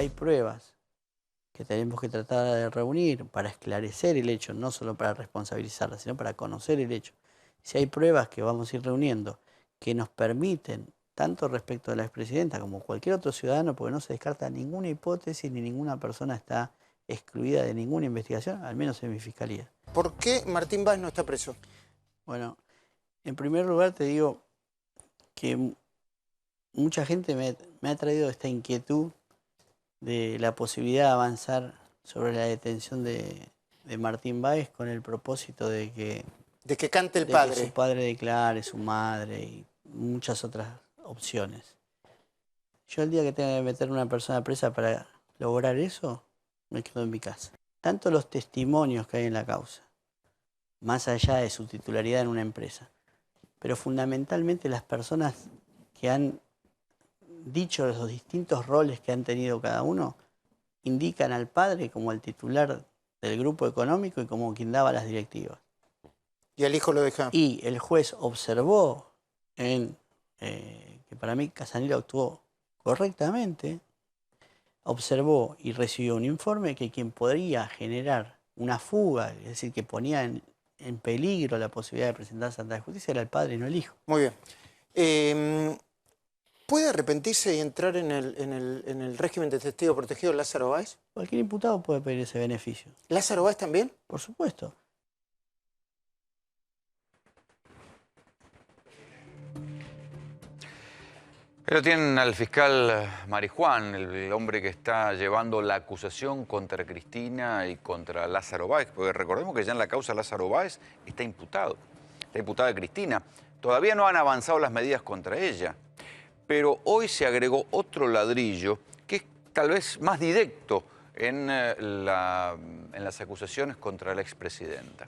hay pruebas que tenemos que tratar de reunir para esclarecer el hecho, no solo para responsabilizarla, sino para conocer el hecho. Si hay pruebas que vamos a ir reuniendo que nos permiten, tanto respecto de la expresidenta como cualquier otro ciudadano, porque no se descarta ninguna hipótesis ni ninguna persona está excluida de ninguna investigación, al menos en mi fiscalía. ¿Por qué Martín Báez no está preso? Bueno, en primer lugar te digo que mucha gente me ha traído esta inquietud de la posibilidad de avanzar sobre la detención de Martín Báez con el propósito de que cante el que padre. su padre declare, su madre y muchas otras opciones. Yo el día que tenga que meter a una persona presa para lograr eso, me quedo en mi casa. Tanto los testimonios que hay en la causa, más allá de su titularidad en una empresa, pero fundamentalmente las personas que han dicho los distintos roles que han tenido cada uno, indican al padre como el titular del grupo económico y como quien daba las directivas. ¿Y al hijo lo deja? Y el juez observó que para mí Casanelo actuó correctamente, observó y recibió un informe que quien podría generar una fuga, es decir, que ponía en peligro la posibilidad de presentarse ante la justicia, era el padre y no el hijo. Muy bien. ¿Puede arrepentirse y entrar en el régimen de testigo protegido Lázaro Báez? Cualquier imputado puede pedir ese beneficio. ¿Lázaro Báez también? Por supuesto. Pero tienen al fiscal Marijuán, el hombre que está llevando la acusación contra Cristina y contra Lázaro Báez, porque recordemos que ya en la causa Lázaro Báez está imputada Cristina. Todavía no han avanzado las medidas contra ella, pero hoy se agregó otro ladrillo que es tal vez más directo en las acusaciones contra la expresidenta.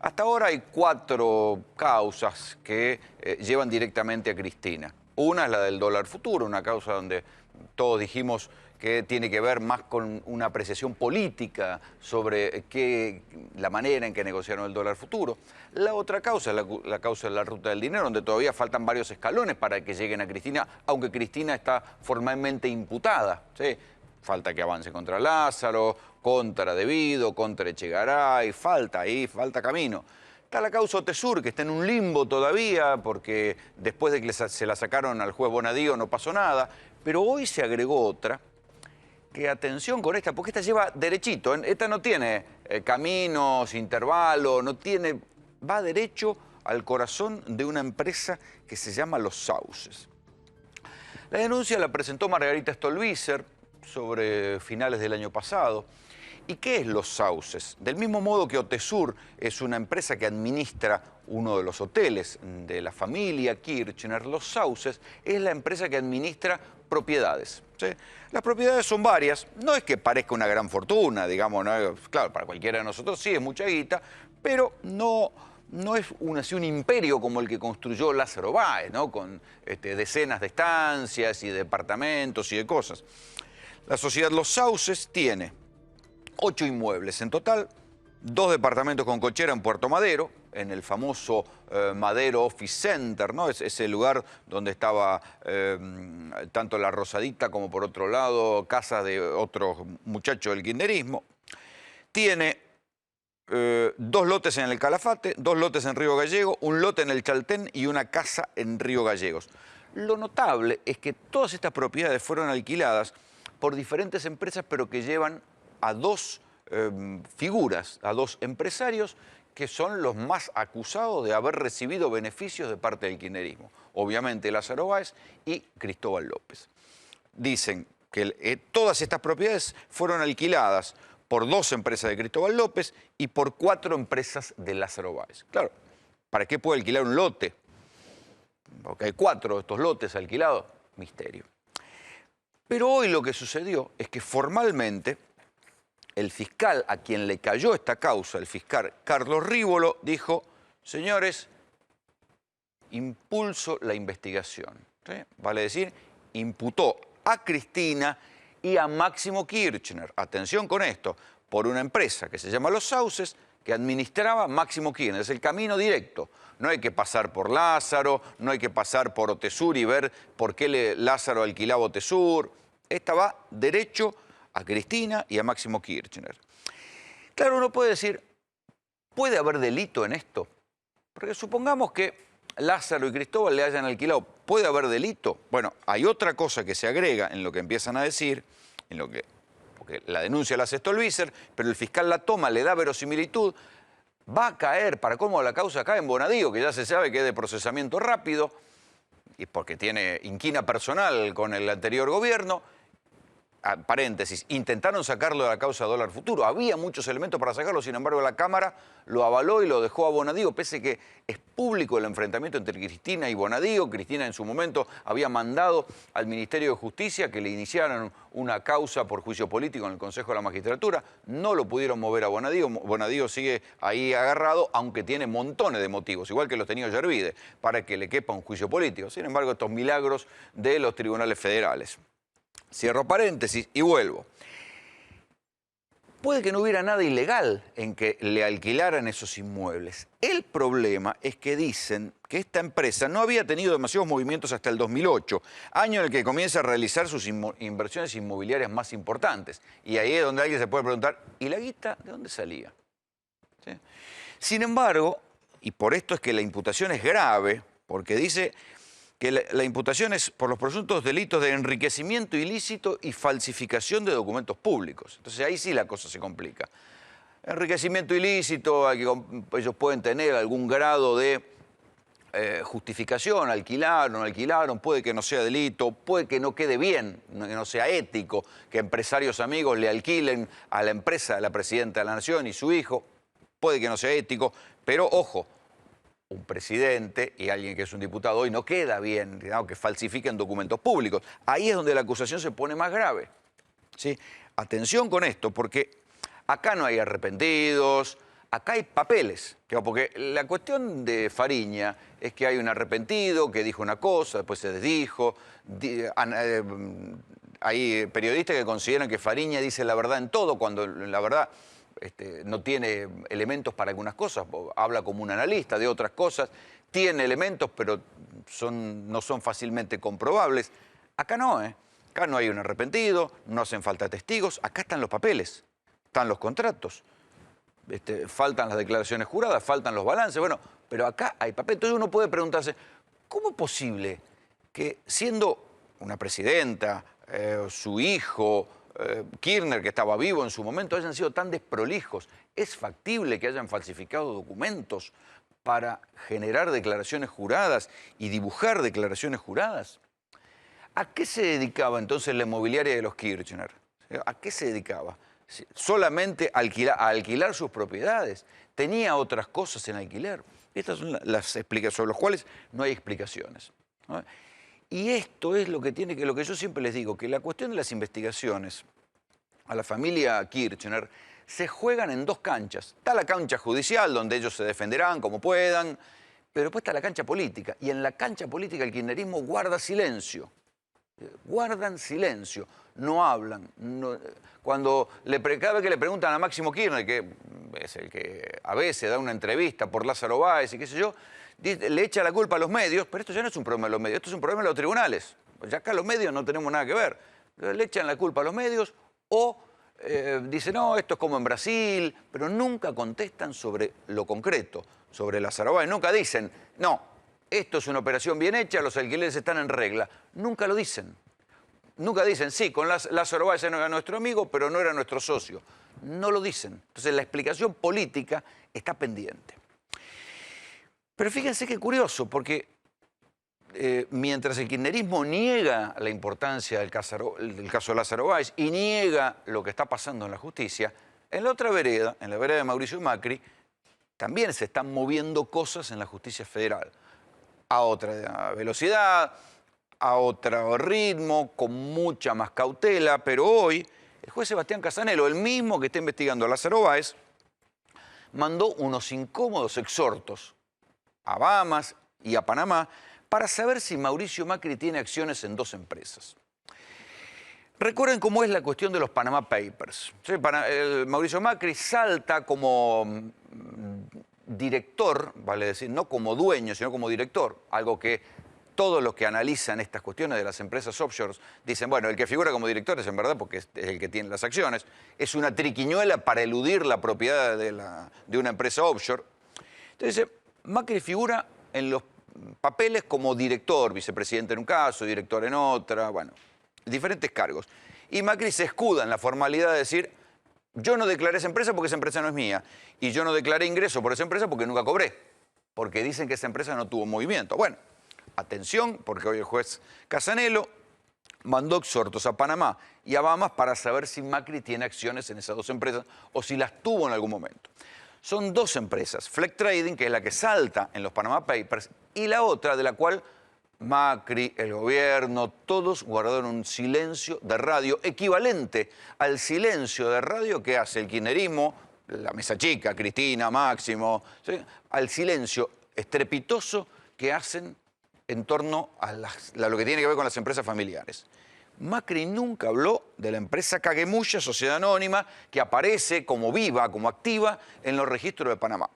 Hasta ahora hay 4 causas que llevan directamente a Cristina. Una es la del dólar futuro, una causa donde todos dijimos que tiene que ver más con una apreciación política sobre la manera en que negociaron el dólar futuro. La otra causa es la causa de la ruta del dinero, donde todavía faltan varios escalones para que lleguen a Cristina, aunque Cristina está formalmente imputada, ¿sí? Falta que avance contra Lázaro, contra Devido, contra Echegaray, falta camino. Está la causa Otesur, que está en un limbo todavía, porque después de que se la sacaron al juez Bonadío no pasó nada, pero hoy se agregó otra, que atención con esta, porque esta lleva derechito, esta no tiene caminos, intervalo, va derecho al corazón de una empresa que se llama Los Sauces. La denuncia la presentó Margarita Stolbizer sobre finales del año pasado. ¿Y qué es Los Sauces? Del mismo modo que Otesur es una empresa que administra uno de los hoteles de la familia Kirchner, Los Sauces es la empresa que administra propiedades, ¿sí? Las propiedades son varias, no es que parezca una gran fortuna, digamos, ¿no? Claro, para cualquiera de nosotros sí es mucha guita, pero no es un imperio como el que construyó Lázaro Báez, ¿no? Con decenas de estancias y departamentos y de cosas. La sociedad Los Sauces tiene 8 inmuebles en total, 2 departamentos con cochera en Puerto Madero, en el famoso Madero Office Center, ¿no? Es ese lugar donde estaba tanto La Rosadita como por otro lado casas de otros muchachos del kirchnerismo. Tiene 2 lotes en el Calafate, 2 lotes en Río Gallego, 1 lote en el Chaltén y una casa en Río Gallegos. Lo notable es que todas estas propiedades fueron alquiladas por diferentes empresas, pero que llevan a 2 figuras, a 2 empresarios que son los más acusados de haber recibido beneficios de parte del kirchnerismo. Obviamente Lázaro Báez y Cristóbal López. Dicen que todas estas propiedades fueron alquiladas por 2 empresas de Cristóbal López y por 4 empresas de Lázaro Báez. Claro, ¿para qué puede alquilar un lote? Porque hay 4 de estos lotes alquilados, misterio. Pero hoy lo que sucedió es que formalmente el fiscal a quien le cayó esta causa, el fiscal Carlos Rívolo, dijo: señores, impulso la investigación. ¿Sí? Vale decir, imputó a Cristina y a Máximo Kirchner, atención con esto, por una empresa que se llama Los Sauces, que administraba Máximo Kirchner. Es el camino directo. No hay que pasar por Lázaro, no hay que pasar por Otesur y ver por qué Lázaro alquilaba Otesur. Esta va derecho a Cristina y a Máximo Kirchner. Claro, uno puede decir, ¿puede haber delito en esto? Porque supongamos que Lázaro y Cristóbal le hayan alquilado. ¿Puede haber delito? Bueno, hay otra cosa que se agrega en lo que empiezan a decir, porque la denuncia la hace Stolbizer, pero el fiscal la toma, le da verosimilitud, va a caer, para cómo la causa cae en Bonadío, que ya se sabe que es de procesamiento rápido, y porque tiene inquina personal con el anterior gobierno. Paréntesis, intentaron sacarlo de la causa dólar futuro. Había muchos elementos para sacarlo, sin embargo la Cámara lo avaló y lo dejó a Bonadío, pese que es público el enfrentamiento entre Cristina y Bonadío. Cristina en su momento había mandado al Ministerio de Justicia que le iniciaran una causa por juicio político en el Consejo de la Magistratura. No lo pudieron mover a Bonadío. Bonadío sigue ahí agarrado, aunque tiene montones de motivos, igual que los tenía Yervide, para que le quepa un juicio político. Sin embargo, estos milagros de los tribunales federales. Cierro paréntesis y vuelvo. Puede que no hubiera nada ilegal en que le alquilaran esos inmuebles. El problema es que dicen que esta empresa no había tenido demasiados movimientos hasta el 2008, año en el que comienza a realizar sus inversiones inmobiliarias más importantes. Y ahí es donde alguien se puede preguntar, ¿y la guita de dónde salía? ¿Sí? Sin embargo, y por esto es que la imputación es grave, porque dice que la imputación es por los presuntos delitos de enriquecimiento ilícito y falsificación de documentos públicos. Entonces ahí sí la cosa se complica. Enriquecimiento ilícito, ellos pueden tener algún grado de justificación, alquilaron, no alquilaron, puede que no sea delito, puede que no quede bien, que no sea ético, que empresarios amigos le alquilen a la empresa de la presidenta de la Nación y su hijo, puede que no sea ético, pero ojo, un presidente y alguien que es un diputado hoy no queda bien, digamos, que falsifiquen documentos públicos. Ahí es donde la acusación se pone más grave. ¿Sí? Atención con esto, porque acá no hay arrepentidos, acá hay papeles. Porque la cuestión de Fariña es que hay un arrepentido que dijo una cosa, después se desdijo. Hay periodistas que consideran que Fariña dice la verdad en todo, cuando la verdad no tiene elementos para algunas cosas, habla como un analista de otras cosas, tiene elementos pero no son fácilmente comprobables. Acá no, ¿eh? Acá no hay un arrepentido, no hacen falta testigos, acá están los papeles, están los contratos, faltan las declaraciones juradas, faltan los balances, bueno, pero acá hay papel. Entonces uno puede preguntarse, ¿cómo es posible que siendo una presidenta, su hijo, Kirchner, que estaba vivo en su momento, hayan sido tan desprolijos? ¿Es factible que hayan falsificado documentos para generar declaraciones juradas y dibujar declaraciones juradas? ¿A qué se dedicaba entonces la inmobiliaria de los Kirchner? ¿A qué se dedicaba? ¿Solamente a alquilar sus propiedades? ¿Tenía otras cosas en alquiler? Estas son las explicaciones sobre las cuales no hay explicaciones, ¿no? Y esto es lo que yo siempre les digo, que la cuestión de las investigaciones a la familia Kirchner se juegan en dos canchas. Está la cancha judicial, donde ellos se defenderán como puedan, pero después está la cancha política. Y en la cancha política el kirchnerismo guarda silencio. Guardan silencio, no hablan. Cada vez que le preguntan a Máximo Kirchner, que es el que a veces da una entrevista por Lázaro Báez y qué sé yo, le echa la culpa a los medios, pero esto ya no es un problema de los medios, esto es un problema de los tribunales. Ya acá los medios no tenemos nada que ver. Le echan la culpa a los medios o dicen, no, esto es como en Brasil, pero nunca contestan sobre lo concreto, sobre Lázaro Báez. Nunca dicen, no, esto es una operación bien hecha, los alquileres están en regla. Nunca lo dicen. Nunca dicen, sí, con Lázaro Báez era nuestro amigo, pero no era nuestro socio. No lo dicen. Entonces la explicación política está pendiente. Pero fíjense qué curioso, porque mientras el kirchnerismo niega la importancia del caso de Lázaro Báez y niega lo que está pasando en la justicia, en la otra vereda, en la vereda de Mauricio Macri, también se están moviendo cosas en la justicia federal. A otra velocidad, a otro ritmo, con mucha más cautela, pero hoy el juez Sebastián Casanelo, el mismo que está investigando a Lázaro Báez, mandó unos incómodos exhortos a Bahamas y a Panamá para saber si Mauricio Macri tiene acciones en dos empresas. Recuerden cómo es la cuestión de los Panama Papers. ¿Sí? Mauricio Macri salta como director, vale decir, no como dueño, sino como director, algo que todos los que analizan estas cuestiones de las empresas offshore dicen, bueno, el que figura como director es en verdad porque es el que tiene las acciones, es una triquiñuela para eludir la propiedad de una empresa offshore. Entonces, Macri figura en los papeles como director, vicepresidente en un caso, director en otra, bueno, diferentes cargos. Y Macri se escuda en la formalidad de decir, yo no declaré esa empresa porque esa empresa no es mía, y yo no declaré ingreso por esa empresa porque nunca cobré, porque dicen que esa empresa no tuvo movimiento. Bueno, atención, porque hoy el juez Casanelo mandó exhortos a Panamá y a Bahamas para saber si Macri tiene acciones en esas dos empresas o si las tuvo en algún momento. Son dos empresas, Flex Trading, que es la que salta en los Panama Papers, y la otra de la cual Macri, el gobierno, todos guardaron un silencio de radio equivalente al silencio de radio que hace el kirchnerismo, la mesa chica, Cristina, Máximo, ¿sí? Al silencio estrepitoso que hacen en torno a lo que tiene que ver con las empresas familiares. Macri nunca habló de la empresa Caguemulla, sociedad anónima, que aparece como viva, como activa en los registros de Panamá.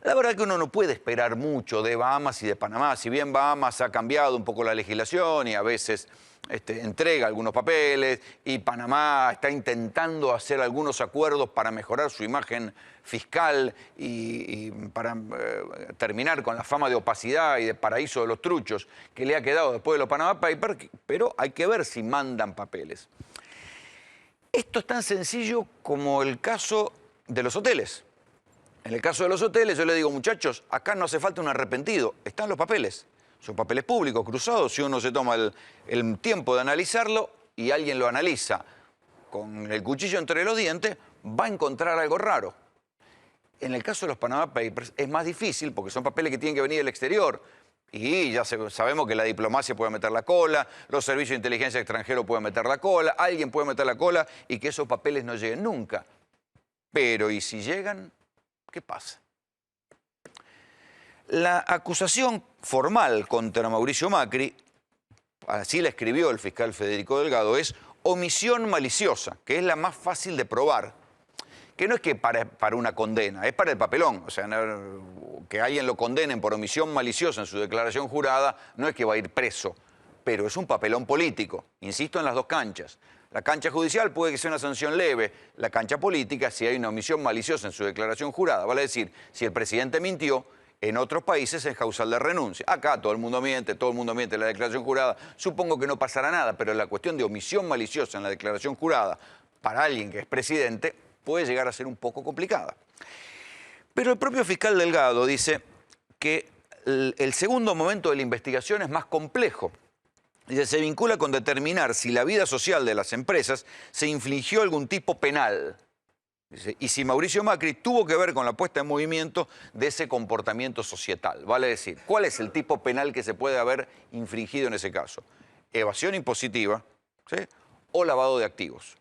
La verdad que uno no puede esperar mucho de Bahamas y de Panamá, si bien Bahamas ha cambiado un poco la legislación y a veces entrega algunos papeles y Panamá está intentando hacer algunos acuerdos para mejorar su imagen fiscal y para terminar con la fama de opacidad y de paraíso de los truchos que le ha quedado después de los Panama Papers, pero hay que ver si mandan papeles. Esto es tan sencillo como el caso de los hoteles. En el caso de los hoteles yo le digo, muchachos, acá no hace falta un arrepentido, están los papeles. Son papeles públicos, cruzados, si uno se toma el tiempo de analizarlo y alguien lo analiza con el cuchillo entre los dientes, va a encontrar algo raro. En el caso de los Panama Papers es más difícil porque son papeles que tienen que venir del exterior y ya sabemos que la diplomacia puede meter la cola, los servicios de inteligencia extranjeros pueden meter la cola, alguien puede meter la cola y que esos papeles no lleguen nunca. Pero ¿y si llegan? ¿Qué pasa? La acusación formal contra Mauricio Macri, así la escribió el fiscal Federico Delgado, es omisión maliciosa, que es la más fácil de probar. Que no es que para una condena, es para el papelón. O sea, que alguien lo condenen por omisión maliciosa en su declaración jurada, no es que va a ir preso, pero es un papelón político. Insisto en las dos canchas. La cancha judicial puede que sea una sanción leve, la cancha política, si hay una omisión maliciosa en su declaración jurada, vale decir, si el presidente mintió, en otros países es causal de renuncia. Acá todo el mundo miente en la declaración jurada. Supongo que no pasará nada, pero la cuestión de omisión maliciosa en la declaración jurada para alguien que es presidente puede llegar a ser un poco complicada. Pero el propio fiscal Delgado dice que el segundo momento de la investigación es más complejo. Dice, se vincula con determinar si la vida social de las empresas se infligió algún tipo penal. Dice, y si Mauricio Macri tuvo que ver con la puesta en movimiento de ese comportamiento societal. Vale decir, ¿cuál es el tipo penal que se puede haber infringido en ese caso? Evasión impositiva, ¿sí? O lavado de activos.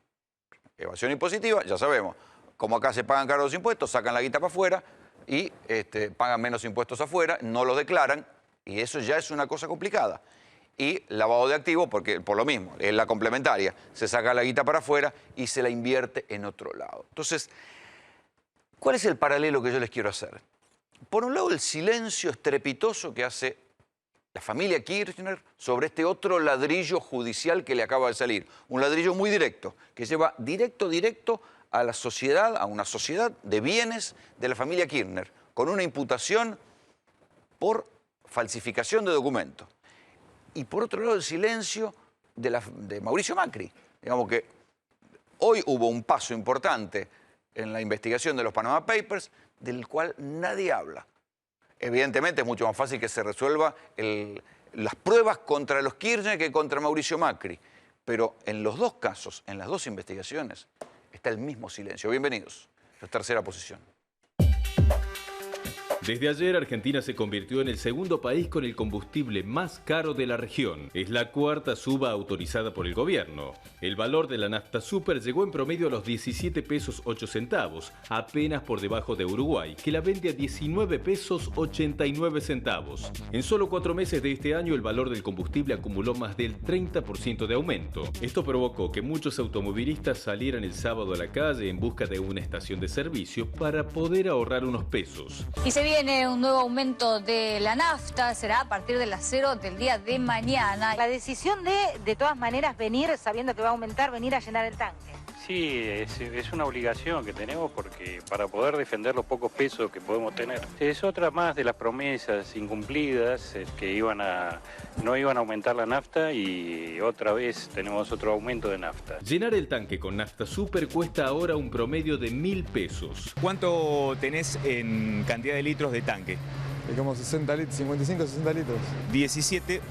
Evasión impositiva, ya sabemos, como acá se pagan caros los impuestos, sacan la guita para afuera y pagan menos impuestos afuera, no los declaran y eso ya es una cosa complicada. Y lavado de activos, porque por lo mismo, es la complementaria, se saca la guita para afuera y se la invierte en otro lado. Entonces, ¿cuál es el paralelo que yo les quiero hacer? Por un lado, el silencio estrepitoso que hace la familia Kirchner sobre este otro ladrillo judicial que le acaba de salir. Un ladrillo muy directo, que lleva directo a la sociedad, a una sociedad de bienes de la familia Kirchner, con una imputación por falsificación de documentos. Y por otro lado el silencio de Mauricio Macri. Digamos que hoy hubo un paso importante en la investigación de los Panama Papers del cual nadie habla. Evidentemente es mucho más fácil que se resuelva las pruebas contra los Kirchner que contra Mauricio Macri. Pero en los dos casos, en las dos investigaciones, está el mismo silencio. Bienvenidos. La tercera posición. Desde ayer, Argentina se convirtió en el segundo país con el combustible más caro de la región. Es la cuarta suba autorizada por el gobierno. El valor de la nafta super llegó en promedio a los 17 pesos 8 centavos, apenas por debajo de Uruguay, que la vende a 19 pesos 89 centavos. En solo 4 meses de este año, el valor del combustible acumuló más del 30% de aumento. Esto provocó que muchos automovilistas salieran el sábado a la calle en busca de una estación de servicio para poder ahorrar unos pesos. Y se viene un nuevo aumento de la nafta, será a partir de las 0 del día de mañana. La decisión de todas maneras, venir sabiendo que va a aumentar, venir a llenar el tanque. Sí, es una obligación que tenemos porque para poder defender los pocos pesos que podemos tener. Es otra más de las promesas incumplidas que no iban a aumentar la nafta y otra vez tenemos otro aumento de nafta. Llenar el tanque con nafta super cuesta ahora un promedio de 1.000 pesos. ¿Cuánto tenés en cantidad de litros de tanque? Como 60 litros, 55, 60 litros. 17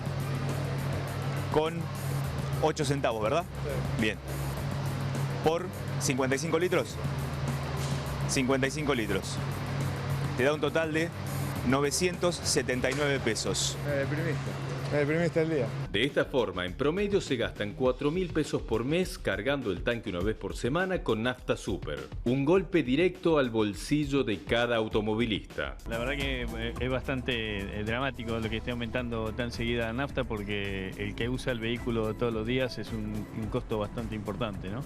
con 8 centavos, ¿verdad? Sí. Bien. ¿Por 55 litros? 55 litros. Te da un total de 979 pesos. Me deprimiste el día. De esta forma, en promedio se gastan 4.000 pesos por mes cargando el tanque una vez por semana con nafta super. Un golpe directo al bolsillo de cada automovilista. La verdad que es bastante dramático lo que esté aumentando tan seguida la nafta porque el que usa el vehículo todos los días es un costo bastante importante, ¿no?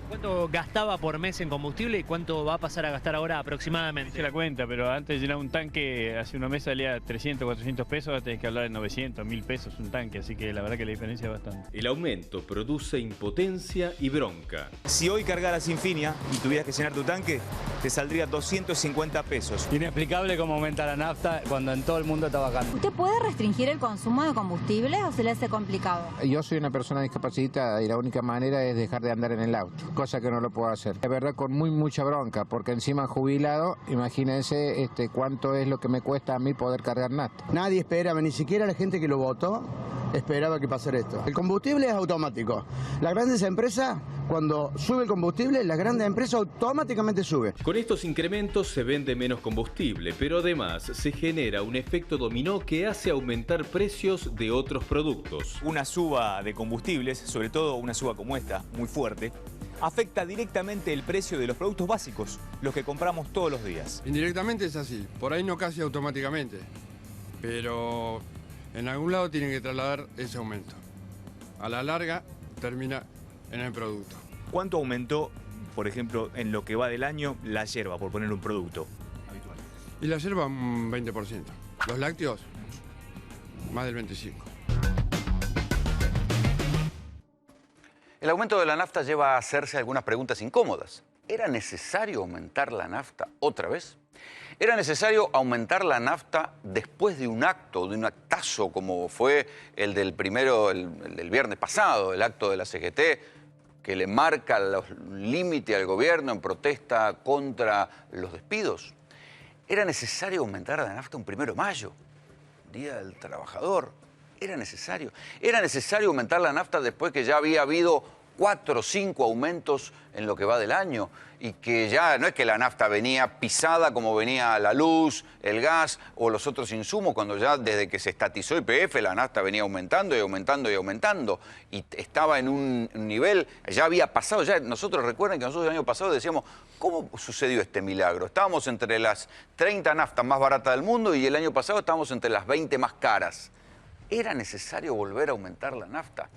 ¿Cuánto gastaba por mes en combustible y cuánto va a pasar a gastar ahora aproximadamente? Se la cuenta, pero antes de llenar un tanque, hace unos meses salía 300, 400 pesos, ahora tenés que hablar de 900, 1.000 pesos un tanque, así que la verdad que la diferencia es bastante. El aumento produce impotencia y bronca. Si hoy cargaras Infinia y tuvieras que llenar tu tanque, te saldría 250 pesos. Inexplicable cómo aumenta la nafta cuando en todo el mundo está bajando. ¿Usted puede restringir el consumo de combustible o se le hace complicado? Yo soy una persona discapacitada y la única manera es dejar de andar en el auto, cosa que no lo puedo hacer. De verdad con mucha bronca, porque encima jubilado, imagínense cuánto es lo que me cuesta a mí poder cargar nafta. Nadie esperaba, ni siquiera la gente que lo votó esperaba que pasara esto. El combustible es automático. Las grandes empresas, cuando sube el combustible, las grandes empresas automáticamente suben. Con estos incrementos se vende menos combustible, pero además se genera un efecto dominó que hace aumentar precios de otros productos. Una suba de combustibles, sobre todo una suba como esta, muy fuerte, afecta directamente el precio de los productos básicos, los que compramos todos los días. Indirectamente es así, por ahí no casi automáticamente, pero en algún lado tienen que trasladar ese aumento. A la larga termina en el producto. ¿Cuánto aumentó, por ejemplo, en lo que va del año, la yerba, por poner un producto habitual? Y la yerba un 20%. Los lácteos, más del 25%. El aumento de la nafta lleva a hacerse algunas preguntas incómodas. ¿Era necesario aumentar la nafta otra vez? ¿Era necesario aumentar la nafta después de un acto, de un actazo como fue el del viernes pasado, el acto de la CGT, que le marca los límites al gobierno en protesta contra los despidos? ¿Era necesario aumentar la nafta un 1 de mayo, Día del Trabajador? ¿Era necesario? ¿Era necesario aumentar la nafta después que ya había habido 4 o 5 aumentos en lo que va del año? Y que ya no es que la nafta venía pisada como venía la luz, el gas o los otros insumos, cuando ya desde que se estatizó YPF la nafta venía aumentando y aumentando y aumentando. Y estaba en un nivel, ya había pasado, ya nosotros recuerden que nosotros el año pasado decíamos, ¿cómo sucedió este milagro? Estábamos entre las 30 naftas más baratas del mundo y el año pasado estábamos entre las 20 más caras. ¿Era necesario volver a aumentar la nafta?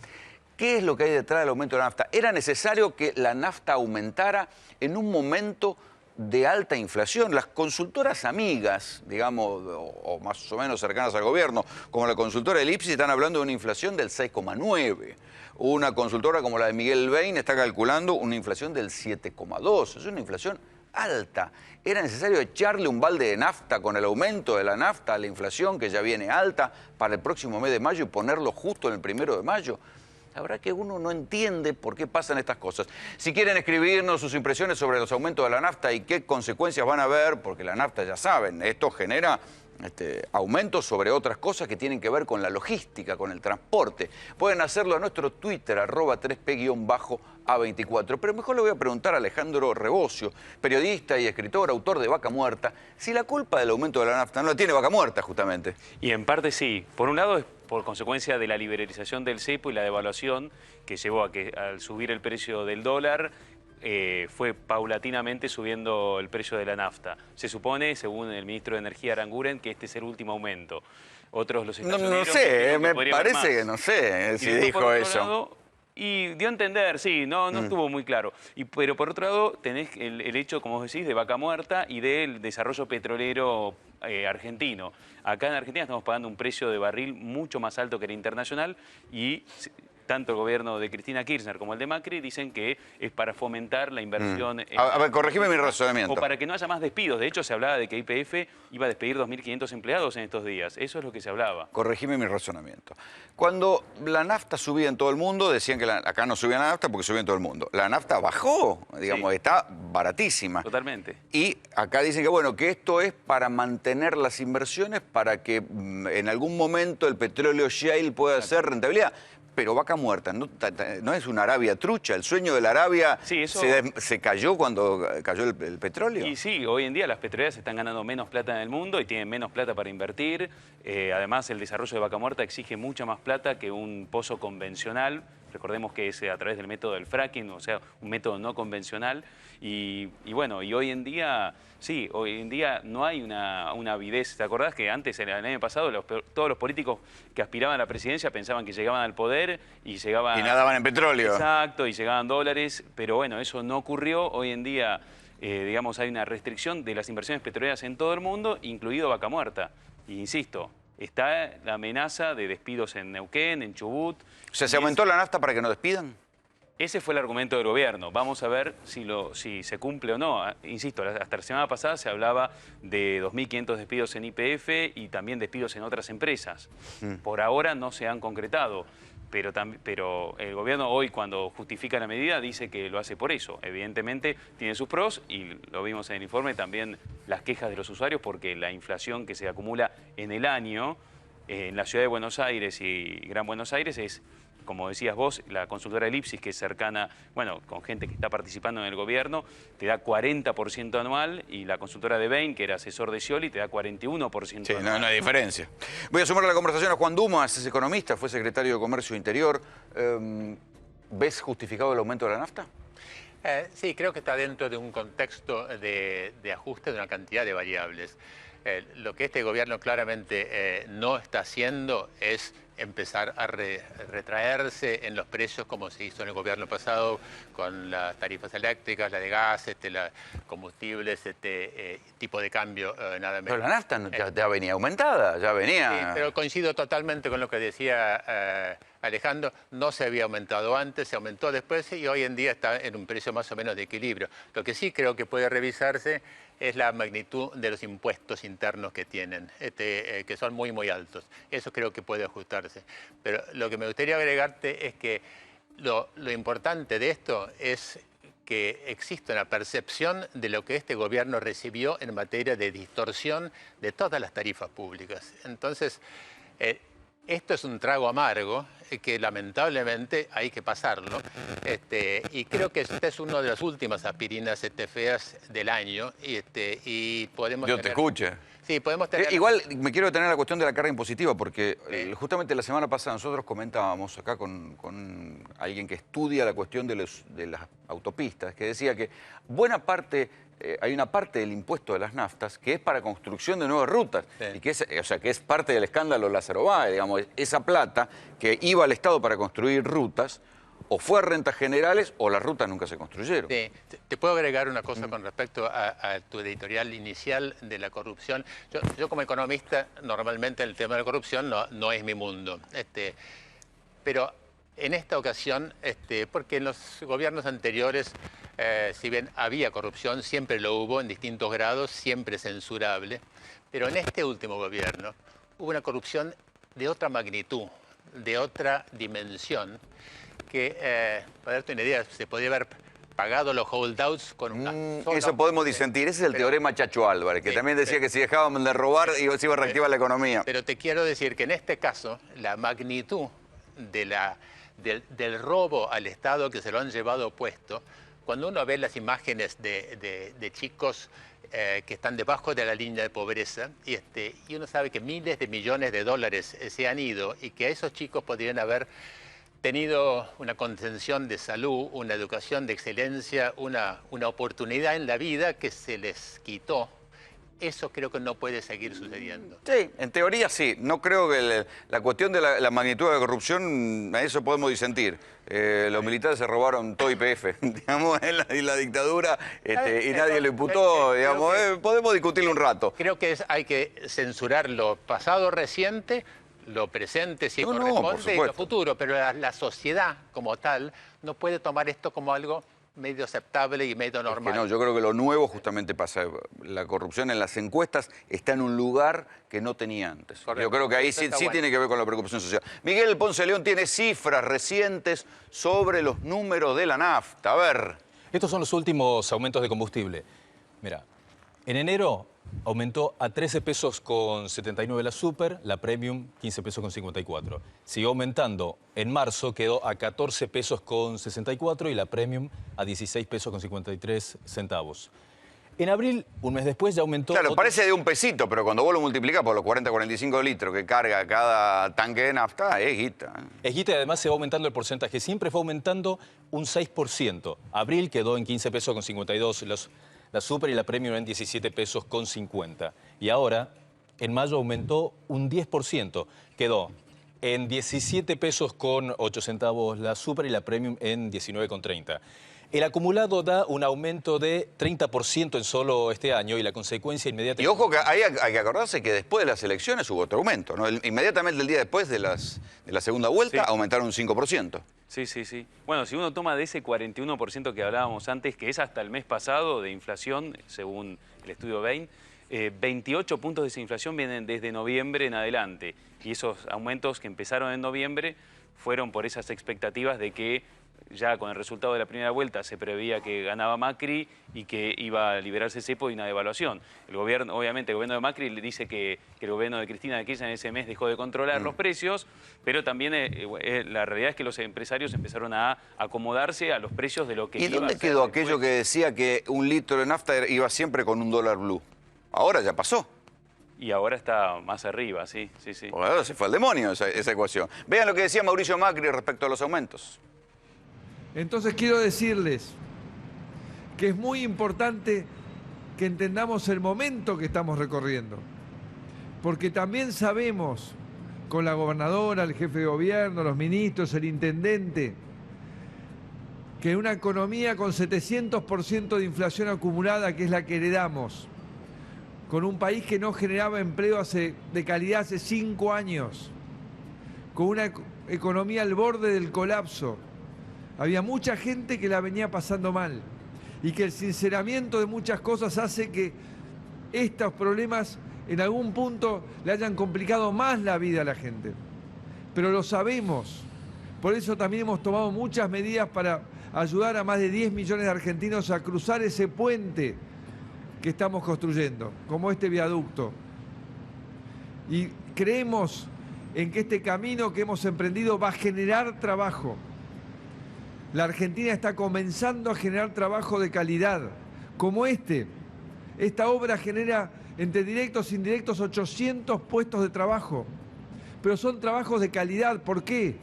¿Qué es lo que hay detrás del aumento de la nafta? ¿Era necesario que la nafta aumentara en un momento de alta inflación? Las consultoras amigas, digamos, o más o menos cercanas al gobierno, como la consultora del IPSI, están hablando de una inflación del 6,9%. Una consultora como la de Miguel Bain está calculando una inflación del 7,2%. Es una inflación alta. ¿Era necesario echarle un balde de nafta con el aumento de la nafta a la inflación que ya viene alta para el próximo mes de mayo y ponerlo justo en el 1 de mayo? La verdad que uno no entiende por qué pasan estas cosas. Si quieren escribirnos sus impresiones sobre los aumentos de la nafta y qué consecuencias van a haber, porque la nafta, ya saben, esto genera aumentos sobre otras cosas que tienen que ver con la logística, con el transporte. Pueden hacerlo a nuestro Twitter, @3P-A24. Pero mejor le voy a preguntar a Alejandro Rebocio, periodista y escritor, autor de Vaca Muerta, si la culpa del aumento de la nafta no la tiene Vaca Muerta, justamente. Y en parte sí. Por un lado es por consecuencia de la liberalización del cepo y la devaluación que llevó a que al subir el precio del dólar fue paulatinamente subiendo el precio de la nafta. Se supone, según el ministro de Energía Aranguren, que este es el último aumento. Otros los No sé, me parece que no sé si dijo eso. Y dio a entender, sí, no estuvo muy claro. Pero por otro lado tenés el hecho, como vos decís, de Vaca Muerta y del desarrollo petrolero argentino. Acá en Argentina estamos pagando un precio de barril mucho más alto que el internacional y tanto el gobierno de Cristina Kirchner como el de Macri dicen que es para fomentar la inversión. A ver, corregime mi razonamiento. O para que no haya más despidos. De hecho, se hablaba de que YPF iba a despedir 2.500 empleados en estos días. Eso es lo que se hablaba. Corregime mi razonamiento. Cuando la nafta subía en todo el mundo, decían que acá no subía la nafta porque subía en todo el mundo. La nafta bajó, digamos, está baratísima. Totalmente. Y acá dicen que, bueno, que esto es para mantener las inversiones para que en algún momento el petróleo shale pueda hacer rentabilidad. Pero Vaca Muerta, ¿no es una Arabia trucha? ¿El sueño de la Arabia se cayó cuando cayó el petróleo? Y sí, hoy en día las petroleras están ganando menos plata en el mundo y tienen menos plata para invertir. Además, el desarrollo de Vaca Muerta exige mucha más plata que un pozo convencional. Recordemos que es a través del método del fracking, o sea, un método no convencional. Y bueno, y hoy en día, sí, hoy en día no hay una avidez. ¿Te acordás que antes, el año pasado, todos los políticos que aspiraban a la presidencia pensaban que llegaban al poder y llegaban... Y nadaban en petróleo. Exacto, y llegaban dólares, pero bueno, eso no ocurrió. Hoy en día, digamos, hay una restricción de las inversiones petroleras en todo el mundo, incluido Vaca Muerta. Y insisto, está la amenaza de despidos en Neuquén, en Chubut. O sea, ¿se aumentó la nafta para que no despidan? Ese fue el argumento del gobierno. Vamos a ver si se cumple o no. Insisto, hasta la semana pasada se hablaba de 2.500 despidos en YPF y también despidos en otras empresas. Por ahora no se han concretado, pero el gobierno hoy, cuando justifica la medida, dice que lo hace por eso. Evidentemente tiene sus pros y lo vimos en el informe también las quejas de los usuarios porque la inflación que se acumula en el año en la ciudad de Buenos Aires y Gran Buenos Aires es, como decías vos, la consultora Elipsis, que es cercana, bueno, con gente que está participando en el gobierno, te da 40% anual, y la consultora de Bain, que era asesor de Scioli, te da 41% sí, anual. No hay diferencia. Voy a sumar a la conversación a Juan Dumas, es economista, fue secretario de Comercio Interior. ¿Ves justificado el aumento de la nafta? Sí, creo que está dentro de un contexto de ajuste de una cantidad de variables. Lo que este gobierno claramente no está haciendo es empezar a retraerse en los precios como se hizo en el gobierno pasado con las tarifas eléctricas, la de gas, combustibles, tipo de cambio, nada menos. Pero la nafta ya venía aumentada, ya venía... Sí, pero coincido totalmente con lo que decía Alejandro, no se había aumentado antes, se aumentó después y hoy en día está en un precio más o menos de equilibrio. Lo que sí creo que puede revisarse es la magnitud de los impuestos internos que tienen, que son muy, muy altos. Eso creo que puede ajustarse. Pero lo que me gustaría agregarte es que lo importante de esto es que existe una percepción de lo que este gobierno recibió en materia de distorsión de todas las tarifas públicas. Entonces, esto es un trago amargo que lamentablemente hay que pasarlo. Y creo que esta es una de las últimas aspirinas feas del año. Y podemos Dios te escuche. Sí, podemos tener... Igual me quiero detener en la cuestión de la carga impositiva, porque justamente la semana pasada nosotros comentábamos acá con alguien que estudia la cuestión de las autopistas, que decía que buena parte... hay una parte del impuesto de las naftas que es para construcción de nuevas rutas, y que es parte del escándalo Lázaro Báez, digamos, esa plata que iba al Estado para construir rutas, o fue a rentas generales o las rutas nunca se construyeron. Sí. Te puedo agregar una cosa con respecto a tu editorial inicial de la corrupción. Yo como economista, normalmente el tema de la corrupción no es mi mundo, pero en esta ocasión, porque en los gobiernos anteriores, si bien había corrupción, siempre lo hubo en distintos grados, siempre censurable, pero en este último gobierno hubo una corrupción de otra magnitud, de otra dimensión, que, para darte una idea, se podía haber pagado los holdouts con una sola... Eso podemos disentir, ese es el teorema Chacho Álvarez, que también decía que si dejaban de robar se iba a reactivar la economía. Pero te quiero decir que en este caso, la magnitud del robo al Estado que se lo han llevado puesto, cuando uno ve las imágenes de chicos que están debajo de la línea de pobreza, y uno sabe que miles de millones de dólares se han ido y que a esos chicos podrían haber tenido una contención de salud, una educación de excelencia, una oportunidad en la vida que se les quitó. Eso creo que no puede seguir sucediendo. Sí, en teoría sí. No creo que la cuestión de la magnitud de la corrupción, a eso podemos disentir. Los militares se robaron todo YPF, digamos, en la dictadura, y nadie lo imputó, digamos. Podemos discutirlo un rato. Creo que hay que censurar lo pasado reciente, lo presente si corresponde y lo futuro, pero la sociedad como tal no puede tomar esto como algo medio aceptable y medio normal. Es que no, yo creo que lo nuevo justamente pasa. La corrupción en las encuestas está en un lugar que no tenía antes. Correcto. Yo creo que ahí sí tiene que ver con la preocupación social. Miguel Ponce León tiene cifras recientes sobre los números de la nafta. A ver. Estos son los últimos aumentos de combustible. Mira, en enero aumentó a 13 pesos con 79 la Super, la Premium 15 pesos con 54. Siguió aumentando. En marzo quedó a 14 pesos con 64 y la Premium a 16 pesos con 53 centavos. En abril, un mes después, ya aumentó... Claro, parece de un pesito, pero cuando vos lo multiplicás por los 40-45 litros que carga cada tanque de nafta, es guita. Es guita y además se va aumentando el porcentaje. Siempre fue aumentando un 6%. Abril quedó en 15 pesos con 52 la Super y la Premium en 17 pesos con 50. Y ahora, en mayo aumentó un 10%. Quedó en 17 pesos con 8 centavos la Super y la Premium en 19 con 30. El acumulado da un aumento de 30% en solo este año y la consecuencia inmediata... Y ojo que ahí hay que acordarse que después de las elecciones hubo otro aumento, ¿no? Inmediatamente el día después de la segunda vuelta aumentaron un 5%. Sí, sí, sí. Bueno, si uno toma de ese 41% que hablábamos antes, que es hasta el mes pasado de inflación, según el estudio Bain, 28 puntos de esa inflación vienen desde noviembre en adelante. Y esos aumentos que empezaron en noviembre fueron por esas expectativas de que ya con el resultado de la primera vuelta se preveía que ganaba Macri y que iba a liberarse cepo y una devaluación. El gobierno, obviamente, el gobierno de Macri le dice que el gobierno de Cristina de Kirchner en ese mes dejó de controlar los precios, pero también la realidad es que los empresarios empezaron a acomodarse a los precios de lo que ¿Y iba dónde a ser quedó después. aquello que decía que un litro de nafta iba siempre con $1 blue? Ahora ya pasó. Y ahora está más arriba, sí, sí, sí. Bueno, ahora se fue al demonio esa ecuación. Vean lo que decía Mauricio Macri respecto a los aumentos. Entonces quiero decirles que es muy importante que entendamos el momento que estamos recorriendo, porque también sabemos, con la gobernadora, el jefe de gobierno, los ministros, el intendente, que una economía con 700% de inflación acumulada, que es la que heredamos, con un país que no generaba empleo de calidad hace 5 años, con una economía al borde del colapso, había mucha gente que la venía pasando mal y que el sinceramiento de muchas cosas hace que estos problemas en algún punto le hayan complicado más la vida a la gente. Pero lo sabemos, por eso también hemos tomado muchas medidas para ayudar a más de 10 millones de argentinos a cruzar ese puente que estamos construyendo, como este viaducto. Y creemos en que este camino que hemos emprendido va a generar trabajo. La Argentina está comenzando a generar trabajo de calidad, como este. Esta obra genera, entre directos e indirectos, 800 puestos de trabajo. Pero son trabajos de calidad. ¿Por qué?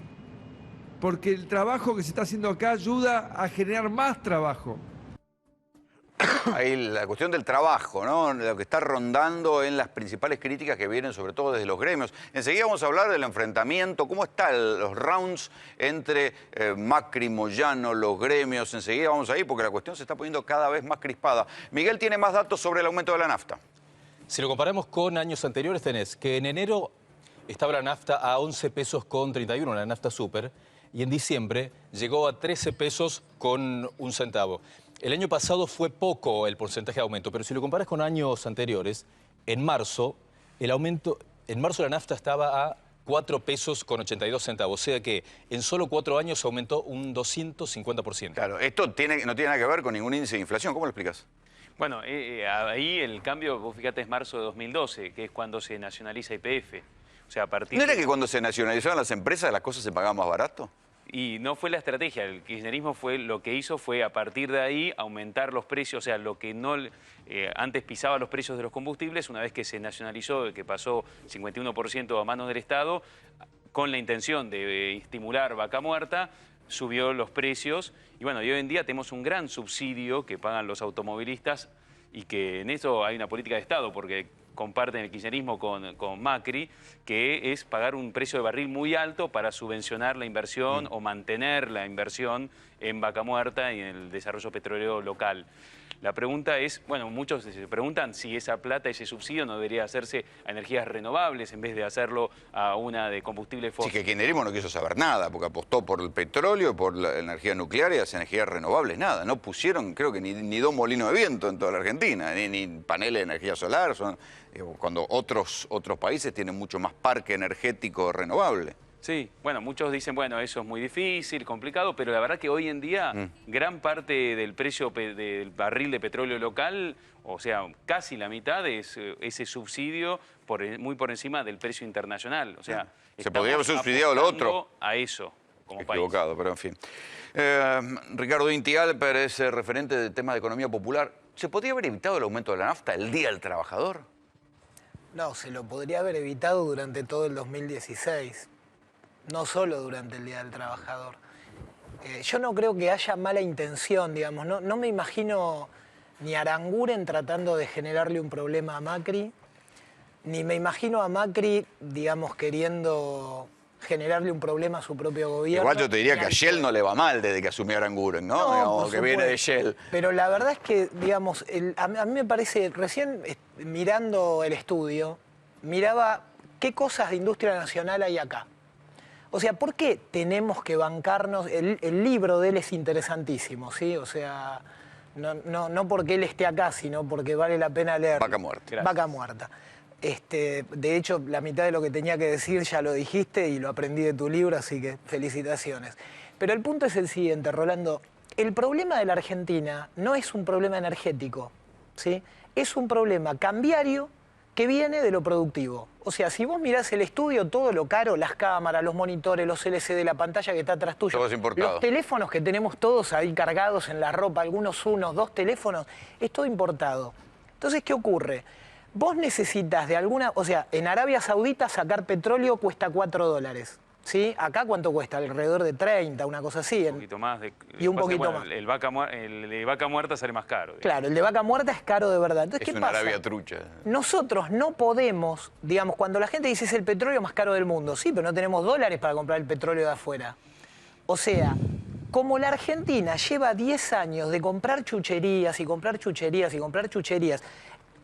Porque el trabajo que se está haciendo acá ayuda a generar más trabajo. Ahí la cuestión del trabajo, ¿no? Lo que está rondando en las principales críticas que vienen sobre todo desde los gremios. Enseguida vamos a hablar del enfrentamiento, cómo están los rounds entre Macri, Moyano, los gremios. Enseguida vamos a ir porque la cuestión se está poniendo cada vez más crispada. Miguel tiene más datos sobre el aumento de la nafta. Si lo comparamos con años anteriores, tenés que en enero estaba la nafta a 11 pesos con 31, la nafta Super, y en diciembre llegó a 13 pesos con un centavo. El año pasado fue poco el porcentaje de aumento, pero si lo comparas con años anteriores, en marzo la nafta estaba a 4 pesos con 82 centavos, o sea que en solo 4 años aumentó un 250%. Claro, esto no tiene nada que ver con ningún índice de inflación, ¿cómo lo explicas? Bueno, ahí el cambio, vos fíjate, es marzo de 2012, que es cuando se nacionaliza YPF. O sea, a partir ¿No era que cuando se nacionalizaron las empresas las cosas se pagaban más barato? Y no fue la estrategia, el kirchnerismo lo que hizo fue a partir de ahí aumentar los precios, o sea, lo que no antes pisaba los precios de los combustibles, una vez que se nacionalizó, que pasó 51% a manos del Estado, con la intención de estimular vaca muerta, subió los precios y bueno, y hoy en día tenemos un gran subsidio que pagan los automovilistas y que en eso hay una política de Estado, porque comparten el kirchnerismo con Macri, que es pagar un precio de barril muy alto para subvencionar la inversión o mantener la inversión en Vaca Muerta y en el desarrollo petrolero local. La pregunta es, bueno, muchos se preguntan si esa plata, ese subsidio no debería hacerse a energías renovables en vez de hacerlo a una de combustible fósil. Sí, que el kirchnerismo no quiso saber nada, porque apostó por el petróleo, por la energía nuclear y las energías renovables, nada. No pusieron, creo que ni 2 molinos de viento en toda la Argentina, ni paneles de energía solar, cuando otros países tienen mucho más parque energético renovable. Sí, bueno, muchos dicen, bueno, eso es muy difícil, complicado, pero la verdad que hoy en día gran parte del precio del barril de petróleo local, o sea, casi la mitad es ese subsidio muy por encima del precio internacional. O sea, se podría haber subsidiado lo otro. A eso, como equivocado, pero en fin. Ricardo Inti Alper es referente del tema de economía popular. ¿Se podría haber evitado el aumento de la nafta el Día del Trabajador? No, se lo podría haber evitado durante todo el 2016. No solo durante el Día del Trabajador. Yo no creo que haya mala intención, digamos. No me imagino ni a Aranguren tratando de generarle un problema a Macri, ni me imagino a Macri, digamos, queriendo generarle un problema a su propio gobierno. Igual yo te diría que a Shell no le va mal desde que asumió Aranguren, ¿no? No, digamos, que viene de Shell. Pero la verdad es que, digamos, a mí me parece, recién mirando el estudio, miraba qué cosas de industria nacional hay acá. O sea, ¿por qué tenemos que bancarnos? El libro de él es interesantísimo, ¿sí? O sea, no porque él esté acá, sino porque vale la pena leer. Vaca Muerta. Gracias. Vaca Muerta. De hecho, la mitad de lo que tenía que decir ya lo dijiste y lo aprendí de tu libro, así que felicitaciones. Pero el punto es el siguiente, Rolando. El problema de la Argentina no es un problema energético, ¿sí? Es un problema cambiario que viene de lo productivo. O sea, si vos mirás el estudio, todo lo caro, las cámaras, los monitores, los LCD, la pantalla que está atrás tuyo, todo es importado. Los teléfonos que tenemos todos ahí cargados en la ropa, algunos 1, 2 teléfonos, es todo importado. Entonces, ¿qué ocurre? Vos necesitas de alguna... O sea, en Arabia Saudita sacar petróleo cuesta $4. ¿Sí? Acá, ¿cuánto cuesta? Alrededor de 30, una cosa así. Un poquito más. Y un poquito más. El de Vaca Muerta sale más caro. Digamos. Claro, el de Vaca Muerta es caro de verdad. Entonces, ¿qué pasa? Es una Arabia trucha. Nosotros no podemos, digamos, cuando la gente dice es el petróleo más caro del mundo, sí, pero no tenemos dólares para comprar el petróleo de afuera. O sea, como la Argentina lleva 10 años de comprar chucherías y comprar chucherías y comprar chucherías,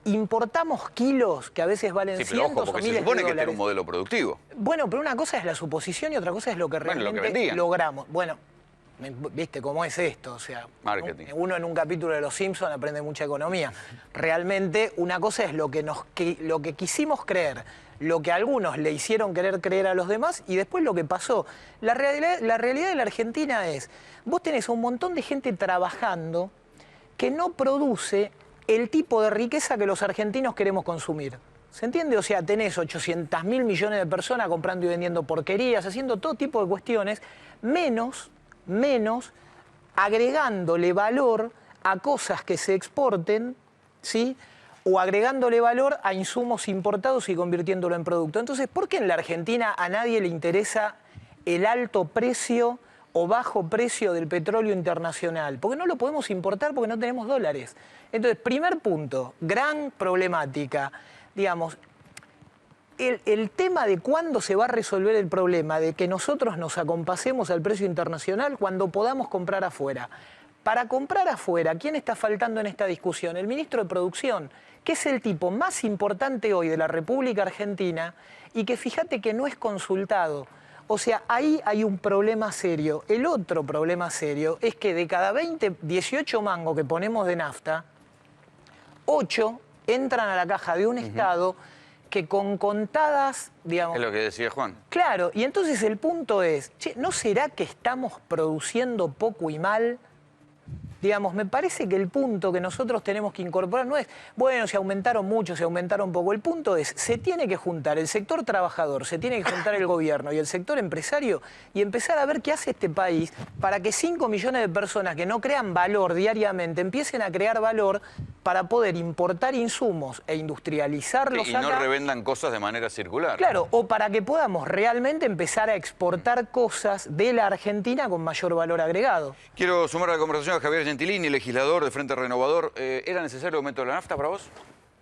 importamos kilos que a veces valen cientos o miles de dólares. Se supone que tiene un modelo productivo. Bueno, pero una cosa es la suposición y otra cosa es lo que realmente logramos. Bueno, viste cómo es esto, o sea, marketing. Uno en un capítulo de Los Simpsons aprende mucha economía. Realmente una cosa es lo que quisimos creer, lo que algunos le hicieron querer creer a los demás y después lo que pasó. La realidad de la Argentina es, vos tenés un montón de gente trabajando que no produce el tipo de riqueza que los argentinos queremos consumir. ¿Se entiende? O sea, tenés 800.000 millones de personas comprando y vendiendo porquerías, haciendo todo tipo de cuestiones, menos agregándole valor a cosas que se exporten, ¿sí? O agregándole valor a insumos importados y convirtiéndolo en producto. Entonces, ¿por qué en la Argentina a nadie le interesa el alto precio o bajo precio del petróleo internacional? Porque no lo podemos importar porque no tenemos dólares. Entonces, primer punto, gran problemática. Digamos, el tema de cuándo se va a resolver el problema de que nosotros nos acompasemos al precio internacional cuando podamos comprar afuera. Para comprar afuera, ¿quién está faltando en esta discusión? El ministro de Producción, que es el tipo más importante hoy de la República Argentina y que fíjate que no es consultado. O sea, ahí hay un problema serio. El otro problema serio es que de cada 18 mangos que ponemos de nafta, 8 entran a la caja de un Estado que con contadas, digamos... Es lo que decía Juan. Claro, y entonces el punto es, che, ¿no será que estamos produciendo poco y mal? Digamos, me parece que el punto que nosotros tenemos que incorporar no es, bueno, se aumentaron mucho, se aumentaron poco. El punto es, se tiene que juntar el sector trabajador, se tiene que juntar el gobierno y el sector empresario y empezar a ver qué hace este país para que 5 millones de personas que no crean valor diariamente empiecen a crear valor para poder importar insumos e industrializarlos y no revendan cosas de manera circular. Claro, o para que podamos realmente empezar a exportar cosas de la Argentina con mayor valor agregado. Quiero sumar a la conversación a Javier Gentilini, legislador de Frente Renovador, ¿era necesario el aumento de la nafta para vos?